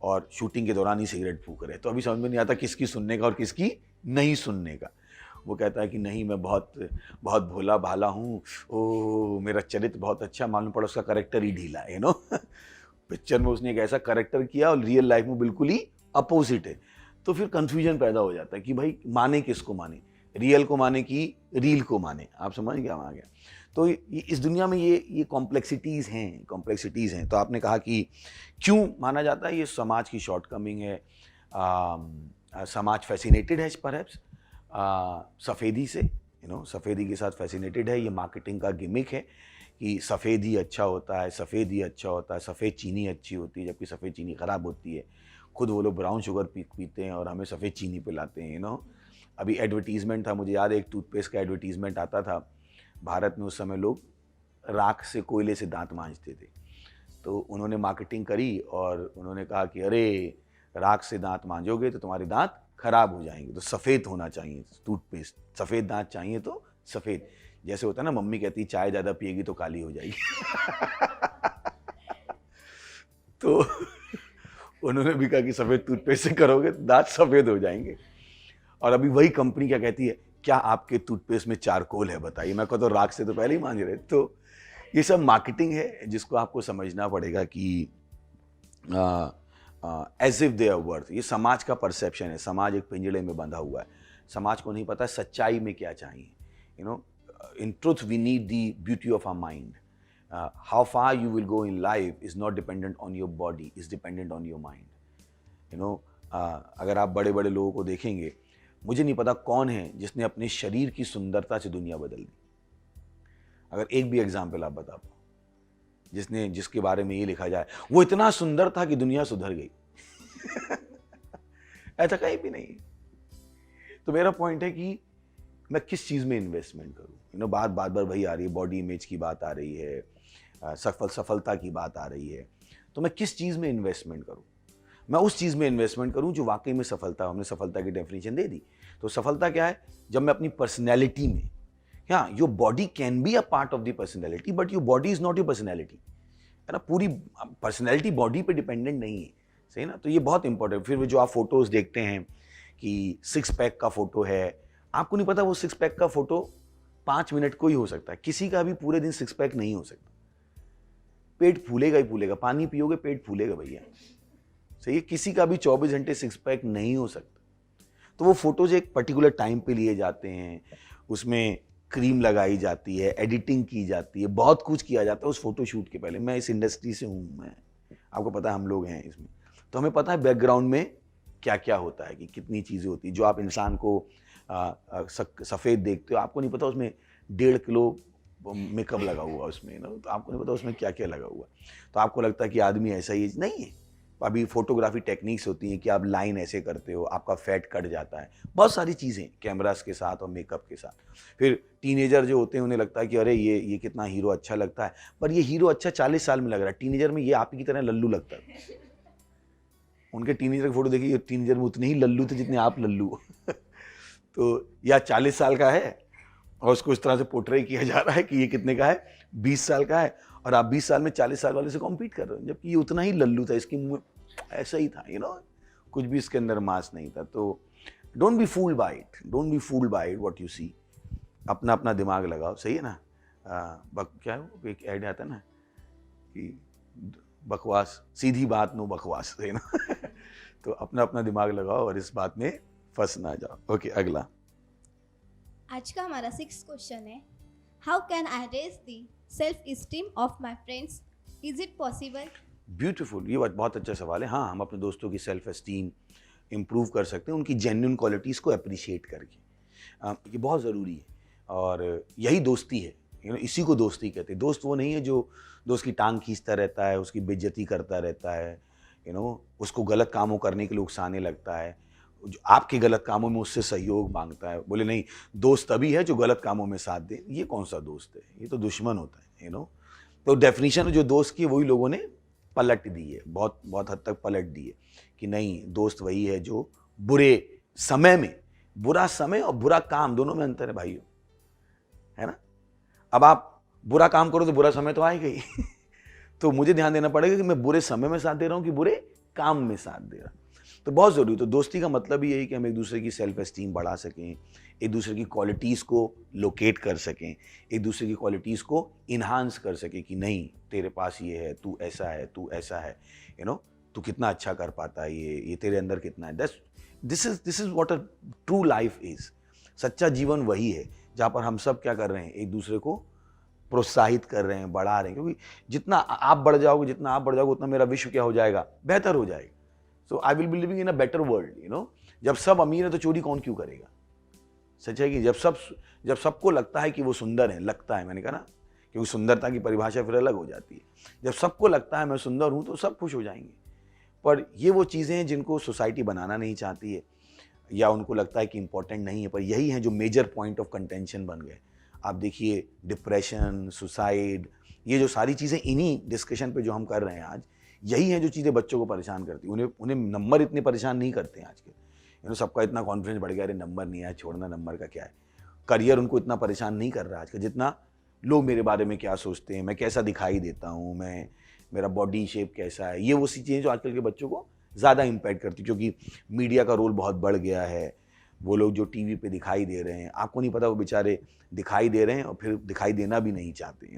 [SPEAKER 9] और शूटिंग के दौरान ही सिगरेट फूक रहे, तो अभी समझ में नहीं आता किसकी सुनने का और किसकी नहीं सुनने का। वो कहता है कि नहीं, मैं बहुत बहुत भोला भाला हूँ, ओ मेरा चरित्र बहुत अच्छा, मालूम पड़ा उसका करेक्टर ही ढीला है, पिक्चर में उसने एक ऐसा करेक्टर किया और रियल लाइफ में बिल्कुल ही अपोजिट है। तो फिर कंफ्यूजन पैदा हो जाता है कि भाई माने किसको माने, रियल को माने कि रील को माने। आप समझ गया आ गया। तो इस दुनिया में ये कॉम्प्लेक्सिटीज़ हैं। तो आपने कहा कि क्यों माना जाता है, ये समाज की शॉर्टकमिंग है, समाज फैसिनेटेड है परहैप्स सफ़ेदी से, सफ़ेदी के साथ फैसिनेटेड है। ये मार्केटिंग का गिमिक है कि सफ़ेद ही अच्छा होता है, सफ़ेद ही अच्छा होता है, सफ़ेद चीनी अच्छी होती है, जबकि सफ़ेद चीनी ख़राब होती है। खुद वो लोग ब्राउन शुगर पीते हैं और हमें सफ़ेद चीनी पिलाते हैं। अभी एडवर्टीज़मेंट था, मुझे याद है एक टूथपेस्ट का एडवर्टीज़मेंट आता था भारत में। उस समय लोग राख से, कोयले से दांत मांजते थे, तो उन्होंने मार्केटिंग करी और उन्होंने कहा कि अरे राख से दांत मांजोगे तो तुम्हारे दांत खराब हो जाएंगे, तो सफ़ेद होना चाहिए टूथपेस्ट, सफ़ेद दांत चाहिए तो सफ़ेद। जैसे होता है ना, मम्मी कहती है चाय ज़्यादा पिएगी तो काली हो जाएगी। तो उन्होंने भी कहा कि सफ़ेद टूथपेस्ट से करोगे तो दांत सफ़ेद हो जाएंगे। और अभी वही कंपनी क्या कहती है, क्या आपके टूथपेस्ट में चारकोल है बताइए। मैं कहता हूँ राख से तो पहले ही मांज रहे। तो ये सब मार्केटिंग है जिसको आपको समझना पड़ेगा कि as if they are worth. ये समाज का परसेप्शन है, समाज एक पिंजड़े में बंधा हुआ है, समाज को नहीं पता सच्चाई में क्या चाहिए। In truth, we need the beauty of our mind. How far you will go in life is not dependent on your body, is dependent on your mind. अगर आप बड़े बड़े लोगों को देखेंगे, मुझे नहीं पता कौन है जिसने अपने शरीर की सुंदरता से दुनिया बदल दी। अगर एक भी एग्जाम्पल आप बता पाओ जिसके बारे में ये लिखा जाए वो इतना सुंदर था कि दुनिया सुधर गई। ऐसा कहीं भी नहीं। तो मेरा पॉइंट है कि मैं किस चीज़ में इन्वेस्टमेंट करूँ। बार बार वही आ रही है, बॉडी इमेज की बात आ रही है, सफलता की बात आ रही है। तो मैं किस चीज़ में इन्वेस्टमेंट करूँ? मैं उस चीज़ में इन्वेस्टमेंट करूँ जो वाकई में सफलता। हमने सफलता की डेफिनेशन दे दी। तो सफलता क्या है? जब मैं अपनी पर्सनैलिटी में, हाँ, your body can be a part of the personality but your body is not your personality, है ना। पूरी पर्सनैलिटी बॉडी पे डिपेंडेंट नहीं है, सही ना। तो ये बहुत इंपॉर्टेंट। फिर जो आप फोटोज़ देखते हैं कि 6 पैक का फोटो है, आपको नहीं पता वो 6 पैक का फोटो 5 मिनट को ही हो सकता है, किसी का भी पूरे दिन 6 पैक नहीं हो सकता। पेट फूलेगा ही फूलेगा, पानी पियोगे पेट फूलेगा भैया, सही है। किसी का भी 24 घंटे 6 पैक नहीं हो सकता। तो वो फोटोज एक पर्टिकुलर टाइम पे लिए जाते हैं, उसमें क्रीम लगाई जाती है, एडिटिंग की जाती है, बहुत कुछ किया जाता है उस फोटो शूट के पहले। मैं इस इंडस्ट्री से हूँ, मैं आपको पता है हम लोग हैं इसमें, तो हमें पता है बैकग्राउंड में क्या क्या होता है, कि कितनी चीज़ें होती है। जो आप इंसान को सफ़ेद देखते हो, आपको नहीं पता उसमें 1.5 किलो मेकअप लगा हुआ उसमें ना, तो आपको नहीं पता उसमें क्या क्या लगा हुआ। तो आपको लगता है कि आदमी ऐसा ही नहीं है। अभी फोटोग्राफी टेक्निक्स होती हैं कि आप लाइन ऐसे करते हो, आपका फैट कट जाता है, बहुत सारी चीज़ें कैमरास के साथ और मेकअप के साथ। फिर टीनेजर जो होते हैं उन्हें लगता है कि अरे ये कितना हीरो अच्छा लगता है, पर ये हीरो अच्छा 40 साल में लग रहा है, टीनेजर में ये आप ही की तरह लल्लू लगता है। उनके टीनेजर की फोटो देखिए, टीनेजर में उतने ही लल्लू थे जितने आप लल्लू। तो या 40 साल का है और उसको इस तरह से पोर्ट्रे किया जा रहा है कि ये कितने का है, 20 साल का है, और आप 20 साल में 40 साल वाले से कॉम्पीट कर रहे हो, जबकि ये उतना ही लल्लू था, इसकी मुँह ऐसा ही था, कुछ भी इसके अंदर मास नहीं था। तो don't be fooled by it, don't be fooled by it what you see. अपना अपना दिमाग लगाओ, सही है ना। क्या है एक ऐड आता है ना कि बकवास, सीधी बात नो बकवास, सही ना। तो अपना अपना दिमाग लगाओ और इस बात में फंस ना जाओ। ओके, अगला।
[SPEAKER 11] आज का हमारा 6th क्वेश्चन है, How can I raise the self-esteem of my friends? Is it possible?
[SPEAKER 9] Beautiful, ये बहुत अच्छा सवाल है। हाँ, हम अपने दोस्तों की सेल्फ एस्टीम इम्प्रूव कर सकते हैं उनकी जेन्युइन क्वालिटीज़ को अप्रिशिएट करके। ये बहुत ज़रूरी है और यही दोस्ती है। इसी को दोस्ती कहते हैं। दोस्त वो नहीं है जो दोस्त की टांग खींचता रहता है, उसकी बेइज्जती करता रहता है, उसको गलत कामों करने के लिए उकसाने लगता है, जो आपके गलत कामों में उससे सहयोग मांगता है। बोले नहीं, दोस्त तभी है जो गलत कामों में साथ दे। ये कौन सा दोस्त है? ये तो दुश्मन होता है। तो डेफिनेशन जो दोस्त की वही लोगों ने पलट दी है, बहुत बहुत हद तक पलट दी है कि नहीं, दोस्त वही है जो बुरे समय में, बुरा समय और बुरा काम दोनों में अंतर है भाइयों, है ना। अब आप बुरा काम करो तो बुरा समय तो आएगा ही तो मुझे ध्यान देना पड़ेगा कि मैं बुरे समय में साथ दे रहा हूं कि बुरे काम में साथ दे रहा हूं। तो बहुत ज़रूरी। तो दोस्ती का मतलब ही यही कि हम एक दूसरे की सेल्फ एस्टीम बढ़ा सकें, एक दूसरे की क्वालिटीज़ को लोकेट कर सकें, एक दूसरे की क्वालिटीज़ को इन्हांस कर सकें कि नहीं, तेरे पास ये है, तू ऐसा है, तू ऐसा है, तू कितना अच्छा कर पाता है, ये तेरे अंदर कितना है। This is what a true life is. सच्चा जीवन वही है जहाँ पर हम सब क्या कर रहे हैं, एक दूसरे को प्रोत्साहित कर रहे हैं, बढ़ा रहे हैं। क्योंकि जितना आप बढ़ जाओगे उतना मेरा विश्व क्या हो जाएगा, बेहतर हो जाएगा। So I will be living in a better world. जब सब अमीर है तो चोरी कौन क्यों करेगा? सच है कि जब सबको लगता है कि वो सुंदर है, लगता है, मैंने कहा ना, क्योंकि सुंदरता की परिभाषा फिर अलग हो जाती है। जब सबको लगता है मैं सुंदर हूं तो सब खुश हो जाएंगे। पर ये वो चीज़ें हैं जिनको सोसाइटी बनाना नहीं चाहती है या उनको लगता है कि इंपॉर्टेंट नहीं है, पर यही हैं जो मेजर पॉइंट ऑफ कंटेंशन बन गए। आप देखिए, डिप्रेशन, सुसाइड, ये जो सारी चीज़ें इन्हीं डिस्कशन पे जो हम कर रहे हैं आज, यही हैं जो चीज़ें बच्चों को परेशान करती हैं। उन्हें नंबर इतने परेशान नहीं करते हैं आज के। सबका इतना कॉन्फिडेंस बढ़ गया, अरे नंबर नहीं आया, छोड़ना, नंबर का क्या है। करियर उनको इतना परेशान नहीं कर रहा आज का जितना लोग मेरे बारे में क्या सोचते हैं, मैं कैसा दिखाई देता हूँ, मेरा बॉडी शेप कैसा है। ये वो सी चीज़ें जो आजकल के बच्चों को ज़्यादा इम्पैक्ट करती, क्योंकि मीडिया का रोल बहुत बढ़ गया है। वो लोग जो टीवी पे दिखाई दे रहे हैं, आपको नहीं पता वो बेचारे दिखाई दे रहे हैं और फिर दिखाई देना भी नहीं चाहते।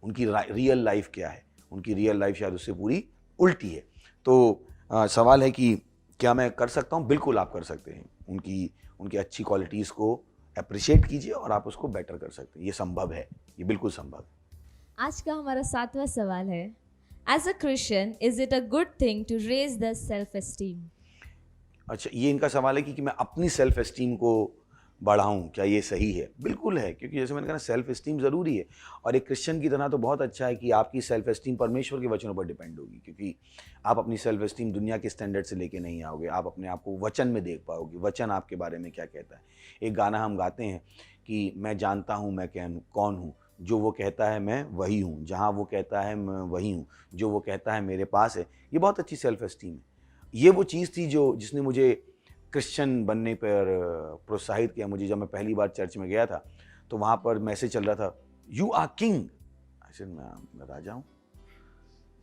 [SPEAKER 9] उनकी रियल लाइफ क्या है, उनकी रियल लाइफ शायद उससे पूरी उल्टी है। तो सवाल है कि क्या मैं कर सकता हूँ? बिल्कुल आप कर सकते हैं। उनकी अच्छी क्वालिटीज़ को अप्रिशिएट कीजिए और आप उसको बेटर कर सकते हैं। ये संभव है, ये बिल्कुल संभव है।
[SPEAKER 10] आज का हमारा 7वां सवाल है, as a Christian is it a good thing to raise the self esteem?
[SPEAKER 9] अच्छा, ये इनका सवाल है कि मैं अपनी सेल्फ एस्टीम को बढ़ाऊं, क्या ये सही है? बिल्कुल है, क्योंकि जैसे मैंने कहा, सेल्फ एस्टीम ज़रूरी है। और एक क्रिश्चियन की तरह तो बहुत अच्छा है कि आपकी सेल्फ एस्टीम परमेश्वर के वचनों पर डिपेंड होगी, क्योंकि आप अपनी सेल्फ एस्टीम दुनिया के स्टैंडर्ड से लेके नहीं आओगे। आप अपने आप को वचन में देख पाओगे, वचन आपके बारे में क्या कहता है। एक गाना हम गाते हैं कि मैं जानता हूँ मैं कौन हूँ, जो वो कहता है मैं वही हूँ, जहाँ वो कहता है मैं वही हूँ, जो वो कहता है मेरे पास है। ये बहुत अच्छी सेल्फ एस्टीम है। ये वो चीज़ थी जिसने मुझे क्रिश्चियन बनने पर प्रोत्साहित किया। मुझे जब मैं पहली बार चर्च में गया था तो वहाँ पर मैसेज चल रहा था, यू आर किंग। ऐसे मैं राजा हूँ,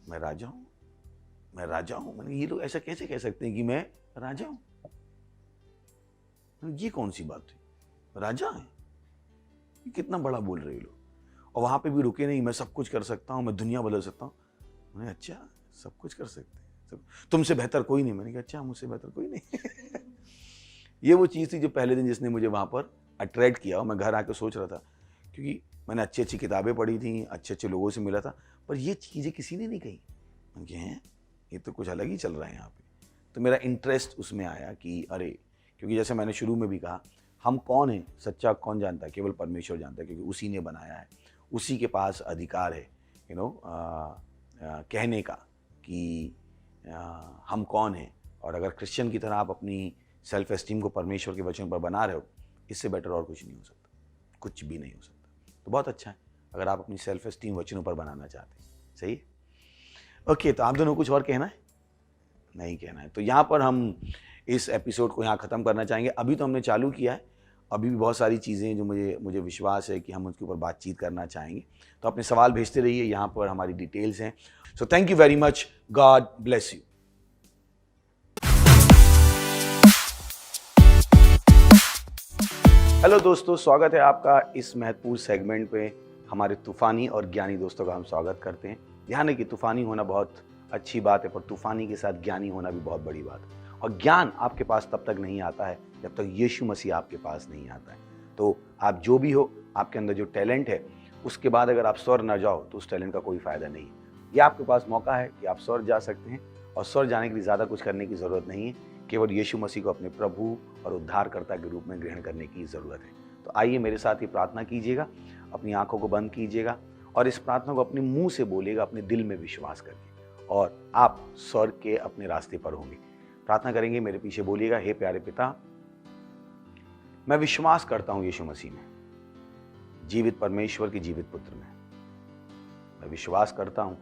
[SPEAKER 9] मैं राजा हूँ, मैं राजा हूँ। मैंने, ये लोग ऐसा कैसे कह सकते हैं कि मैं राजा हूँ? ये कौन सी बात है? राजा है, ये कितना बड़ा बोल रहे लोग। और वहाँ पे भी रुके नहीं, मैं सब कुछ कर सकता हूँ, मैं दुनिया बदल सकता हूँ। मैंने, अच्छा, सब कुछ कर सकते हैं, तुमसे बेहतर कोई नहीं। मैंने कहा, अच्छा, मुझसे बेहतर कोई नहीं ये वो चीज़ थी जो पहले दिन जिसने मुझे वहाँ पर अट्रैक्ट किया। और मैं घर आकर सोच रहा था, क्योंकि मैंने अच्छी अच्छी किताबें पढ़ी थी, अच्छे अच्छे लोगों से मिला था, पर ये चीज़ें किसी ने नहीं कही। मैंने कहा, हैं, ये तो कुछ अलग ही चल रहा है यहाँ पे। तो मेरा इंटरेस्ट उसमें आया कि अरे, क्योंकि जैसे मैंने शुरू में भी कहा, हम कौन हैं, सच्चा कौन जानता है? केवल परमेश्वर जानता है, क्योंकि उसी ने बनाया है, उसी के पास अधिकार है कहने का कि हम कौन हैं। और अगर क्रिश्चियन की तरह आप अपनी सेल्फ एस्टीम को परमेश्वर के वचन पर बना रहे हो, इससे बेटर और कुछ नहीं हो सकता, कुछ भी नहीं हो सकता। तो बहुत अच्छा है अगर आप अपनी सेल्फ एस्टीम वचनों पर बनाना चाहते हैं। सही है? ओके, तो आप दोनों कुछ और कहना है? नहीं कहना है। तो यहाँ पर हम इस एपिसोड को यहाँ ख़त्म करना चाहेंगे। अभी तो हमने चालू किया है, अभी भी बहुत सारी चीज़ें जो मुझे विश्वास है कि हम उसके ऊपर बातचीत करना चाहेंगे। तो अपने सवाल भेजते रहिए, यहाँ पर हमारी डिटेल्स हैं। So thank you very much, God bless you. Hello दोस्तों, स्वागत है आपका इस महत्वपूर्ण सेगमेंट पे। हमारे तूफ़ानी और ज्ञानी दोस्तों का हम स्वागत करते हैं। ध्यान है कि तूफ़ानी होना बहुत अच्छी बात है, पर तूफ़ानी के साथ ज्ञानी होना भी बहुत बड़ी बात है। और ज्ञान आपके पास तब तक नहीं आता है जब तक यीशु मसीह आपके पास नहीं आता है। तो आप जो भी हो, आपके अंदर जो टैलेंट है उसके बाद अगर आप स्वर्ग न जाओ तो उस टैलेंट का कोई फ़ायदा नहीं है। ये आपके पास मौका है कि आप स्वर्ग जा सकते हैं, और स्वर्ग जाने के लिए ज़्यादा कुछ करने की ज़रूरत नहीं है, केवल यीशु मसीह को अपने प्रभु और उद्धारकर्ता के रूप में ग्रहण करने की ज़रूरत है। तो आइए मेरे साथ ये प्रार्थना कीजिएगा, अपनी आंखों को बंद कीजिएगा और इस प्रार्थना को अपने मुंह से बोलिएगा, अपने दिल में विश्वास करके, और आप स्वर्ग के अपने रास्ते पर होंगे। प्रार्थना करेंगे, मेरे पीछे बोलिएगा। हे प्यारे पिता, मैं विश्वास करता हूँ यीशु मसीह में, जीवित परमेश्वर के जीवित पुत्र में। मैं विश्वास करता हूँ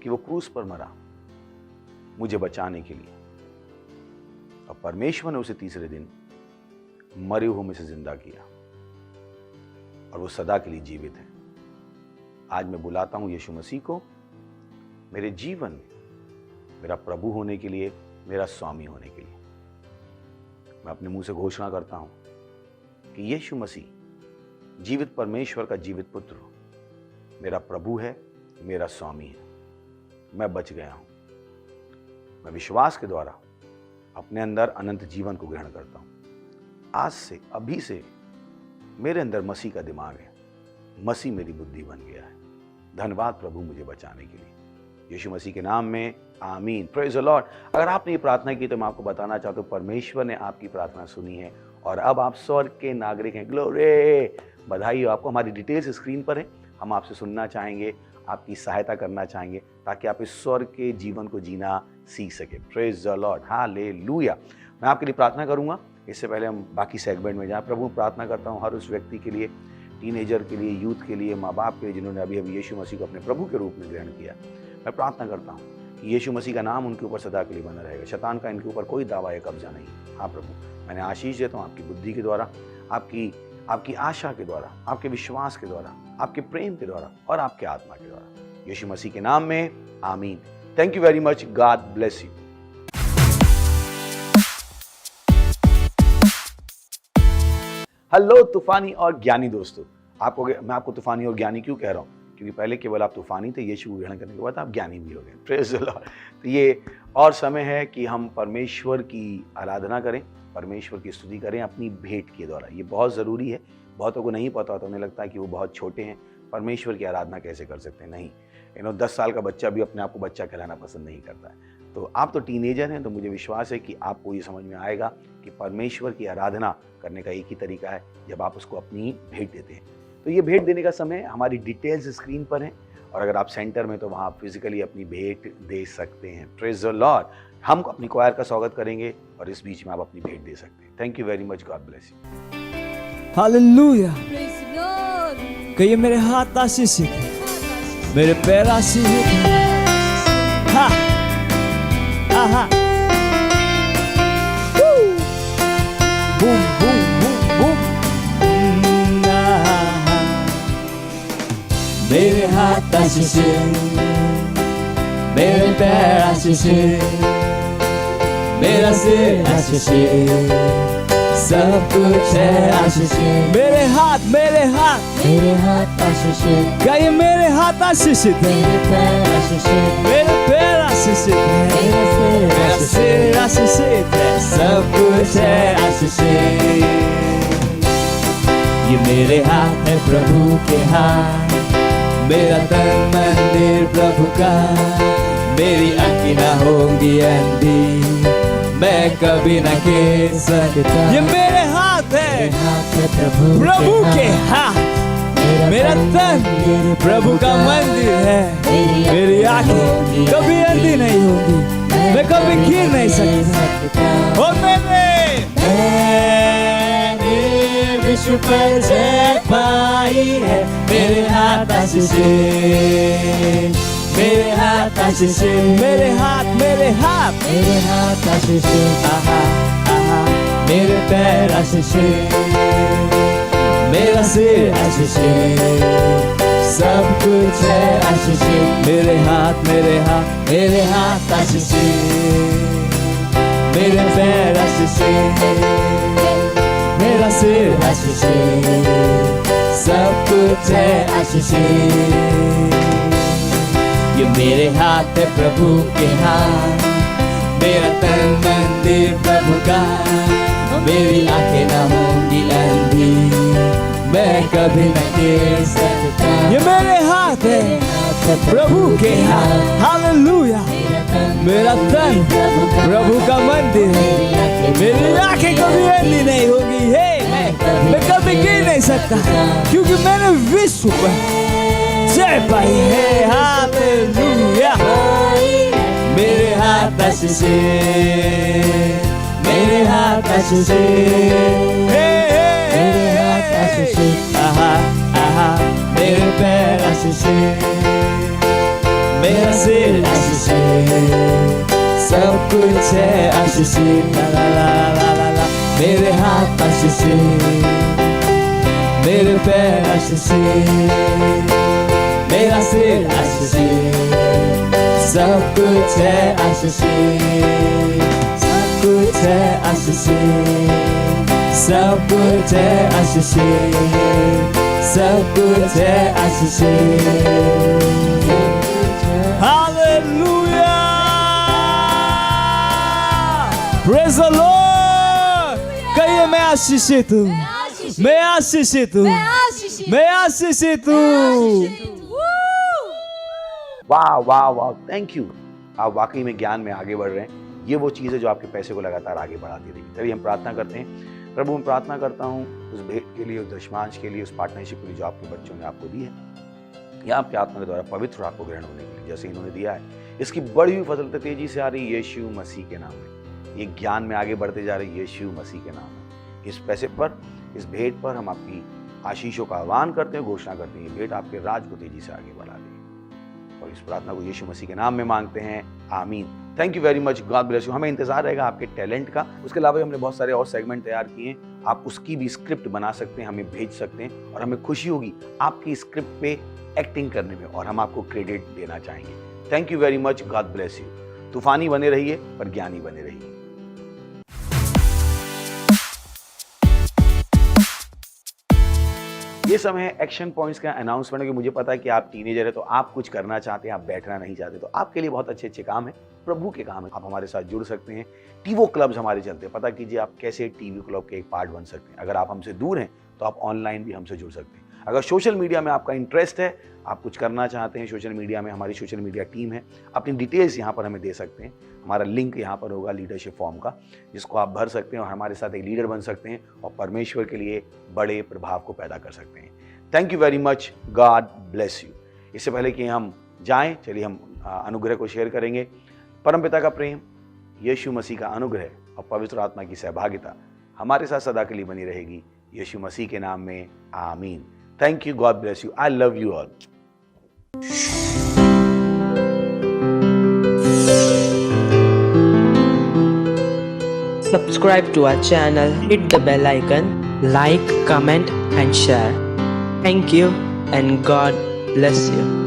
[SPEAKER 9] कि वो क्रूस पर मरा मुझे बचाने के लिए, और परमेश्वर ने उसे तीसरे दिन मरे हुए में से जिंदा किया, और वो सदा के लिए जीवित है। आज मैं बुलाता हूं यीशु मसीह को मेरे जीवन में मेरा प्रभु होने के लिए, मेरा स्वामी होने के लिए। मैं अपने मुंह से घोषणा करता हूं कि यीशु मसीह जीवित परमेश्वर का जीवित पुत्र मेरा प्रभु है, मेरा स्वामी है। मैं बच गया हूं। मैं विश्वास के द्वारा अपने अंदर अनंत जीवन को ग्रहण करता हूं। आज से, अभी से मेरे अंदर मसीह का दिमाग है, मसीह मेरी बुद्धि बन गया है। धन्यवाद प्रभु मुझे बचाने के लिए, यीशु मसीह के नाम में, आमीन। Praise the Lord. अगर आपने ये प्रार्थना की तो मैं आपको बताना चाहता हूँ, परमेश्वर ने आपकी प्रार्थना सुनी है और अब आप स्वर्ग के नागरिक हैं। ग्लोरी, बधाई हो आपको। हमारी डिटेल्स स्क्रीन पर है, हम आपसे सुनना चाहेंगे, आपकी सहायता करना चाहेंगे ताकि आप इस स्वर्ग के जीवन को जीना सीख सके। Praise the Lord, hallelujah. मैं आपके लिए प्रार्थना करूंगा। इससे पहले हम बाकी सेगमेंट में जाएं, प्रभु प्रार्थना करता हूं हर उस व्यक्ति के लिए, टीनेजर के लिए, यूथ के लिए, माँ बाप के लिए, जिन्होंने अभी अभी यीशु मसीह को अपने प्रभु के रूप में ग्रहण किया। मैं प्रार्थना करता हूँ कि यीशु मसीह का नाम उनके ऊपर सदा के लिए बना रहेगा। शैतान का इनके ऊपर कोई दावा या कब्जा नहीं। हाँ प्रभु, मैंने आशीष देता हूँ आपकी बुद्धि के द्वारा, आपकी आशा के द्वारा, आपके विश्वास के द्वारा, आपके प्रेम के द्वारा और आपके आत्मा के द्वारा, यीशु मसीह के नाम में, आमीन। Thank you very much. God bless you. Hello तूफानी और ज्ञानी दोस्तों, मैं आपको तूफानी और ज्ञानी क्यों कह रहा हूँ? क्योंकि पहले केवल आप तूफानी थे, यीशु को ग्रहण करने के बाद आप ज्ञानी भी हो गए। Praise the Lord. तो ये और समय है कि हम परमेश्वर की आराधना करें, परमेश्वर की स्तुति करें अपनी भेंट के द्वारा। ये बहुत ज़रूरी है। बहुतों को नहीं पता होता, उन्हें लगता है कि वो बहुत छोटे हैं, परमेश्वर की आराधना कैसे कर सकते हैं। नहीं, 10 साल का बच्चा भी अपने आप को बच्चा कहलाना पसंद नहीं करता है। तो आप तो टीनेजर हैं, तो मुझे विश्वास है कि आपको ये समझ में आएगा कि परमेश्वर की आराधना करने का एक ही तरीका है, जब आप उसको अपनी भेंट देते हैं। तो ये भेंट देने का समय हमारी डिटेल्स स्क्रीन पर हैं, और अगर आप सेंटर में तो वहाँ आप फिजिकली अपनी भेंट दे सकते हैं। Praise the Lord. हम अपनी क्वायर का स्वागत करेंगे और इस बीच में आप अपनी भेंट दे सकते हैं। Thank you very much. God bless you.
[SPEAKER 1] Hallelujah. कहिए मेरे हाथ आशीषित है, मेरे पैर आशीषित है। हाँ, आहा, बूम बूम बूम बूम। मेरे हाथ आशीषित, मेरे पैर आशीषित, मेरा सिर आशीषित, सब कुछ है आशीषित। मेरे हाथ आशीषित। गाइए मेरे हाथ आशीषित है, मेरे पैर आशीषित है, मेरा सिर आशीषित है, सब कुछ है आशीषित। ये मेरे हाथ है प्रभु के हाथ, मेरा तन मंदिर प्रभु का, मेरी आँखें ना होंगी अंधी, मैं कभी न गिर सकता। ये मेरे हाथ है प्रभु के हाथ, मेरा तन प्रभु का मंदिर है, मेरी आँखें कभी अंधी नहीं होगी, मैं कभी गिर नहीं सकता। और मैंने विश्व पर जय पाई है, मेरे हाथ आशीषित, मेरे हाथ आशीषित, मेरे हाथ आशीषित, आहा आहा, मेरे पैर आशीषित, मेरा सिर आशीषित, सब कुछ है आशीषित। मेरे हाथ आशीषित, मेरे पैर आशीषित, मेरा सिर आशीषित, सब कुछ है आशीषित। ये मेरे हाथ है प्रभु के हाथ, मेरा तन मंदिर प्रभु का, मेरी आंखें ना होंगी अंधी, मैं कभी न गिर सकता। ये मेरे हाथ है प्रभु के हाथ, हालेलुया। मेरा तन प्रभु का मंदिर है, मेरी आंखें कभी अंधी नहीं होगी। मैं कभी गिर नहीं सकता क्योंकि मैंने विश्व पर जय पाई है, हालेलुया। मेरे हाथ आशीष है, मेरे हाथ आशीष है, मेरे हाथ आशीष है, आहा आहा। मेरे पैर आशीष है, मेरा सिर आशीष है, सब कुछ है आशीष है, ला ला ला ला ला। मेरे हाथ आशीष है, मेरे पैर आशीष है, मेरा सिर आशीष है, सब कुछ है आशीष है, सब कुछ है आशीष है, सब कुछ है आशीष है, सब कुछ है आशीष है। Hallelujah, praise the Lord. कहिए मैं आशीषित हूँ, मैं आशीषित हूँ, मैं आशीषित हूँ।
[SPEAKER 9] वाह वाह वाह, थैंक यू। आप वाकई में ज्ञान में आगे बढ़ रहे हैं। ये वो चीज़ है जो आपके पैसे को लगातार आगे बढ़ाती रहेगी। चलिए हम प्रार्थना करते हैं। प्रभु मैं प्रार्थना करता हूँ उस भेंट के लिए, उस दशमांश के लिए, उस पार्टनरशिप के लिए जो आपके बच्चों ने आपको दी है, या आपके आत्मा के द्वारा पवित्र आपको ग्रहण होने के लिए जैसे इन्होंने दिया है। इसकी बढ़ी हुई फसल तेजी से आ रही यीशु मसीह के नाम में। ये ज्ञान में आगे बढ़ते जा रहे यीशु मसीह के नाम में। इस पैसे पर, इस भेंट पर हम आपकी आशीषों का आह्वान करते हैं, घोषणा करते हैं ये भेंट आपके राज को तेजी से आगे बढ़ा देगी। और इस प्रार्थना को यीशु मसीह के नाम में मांगते हैं, आमीन। Thank you very much, God bless you. हमें इंतजार रहेगा आपके टैलेंट का। उसके अलावा हमने बहुत सारे और सेगमेंट तैयार किए हैं, आप उसकी भी स्क्रिप्ट बना सकते हैं, हमें भेज सकते हैं और हमें खुशी होगी आपकी स्क्रिप्ट पे एक्टिंग करने में, और हम आपको क्रेडिट देना चाहेंगे। Thank you very much, God bless you. तूफानी बने रहिए पर ज्ञानी बने रहिए। ये समय है एक्शन पॉइंट्स का अनाउंसमेंट कि मुझे पता है कि आप टीनेजर है, तो आप कुछ करना चाहते हैं, आप बैठना नहीं चाहते, तो आपके लिए बहुत अच्छे अच्छे काम है, प्रभु के काम है। आप हमारे साथ जुड़ सकते हैं। टीवो क्लब्स हमारे चलते हैं, पता कीजिए आप कैसे टीवी क्लब के एक पार्ट बन सकते हैं। अगर आप हमसे दूर हैं तो आप ऑनलाइन भी हमसे जुड़ सकते हैं। अगर सोशल मीडिया में आपका इंटरेस्ट है, आप कुछ करना चाहते हैं सोशल मीडिया में, हमारी सोशल मीडिया टीम है, अपनी डिटेल्स यहाँ पर हमें दे सकते हैं। हमारा लिंक यहाँ पर होगा लीडरशिप फॉर्म का, जिसको आप भर सकते हैं और हमारे साथ एक लीडर बन सकते हैं और परमेश्वर के लिए बड़े प्रभाव को पैदा कर सकते हैं। Thank you very much, God bless you. इससे पहले कि हम जाएं, चलिए हम अनुग्रह को शेयर करेंगे। परमपिता का प्रेम, यीशु मसीह का अनुग्रह और पवित्र आत्मा की सहभागिता हमारे साथ सदा के लिए बनी रहेगी, यीशु मसीह के नाम में, आमीन। Thank you, God bless you, I love you all.
[SPEAKER 12] Subscribe to our channel, hit the bell icon, like, comment and share. Thank you and God bless you.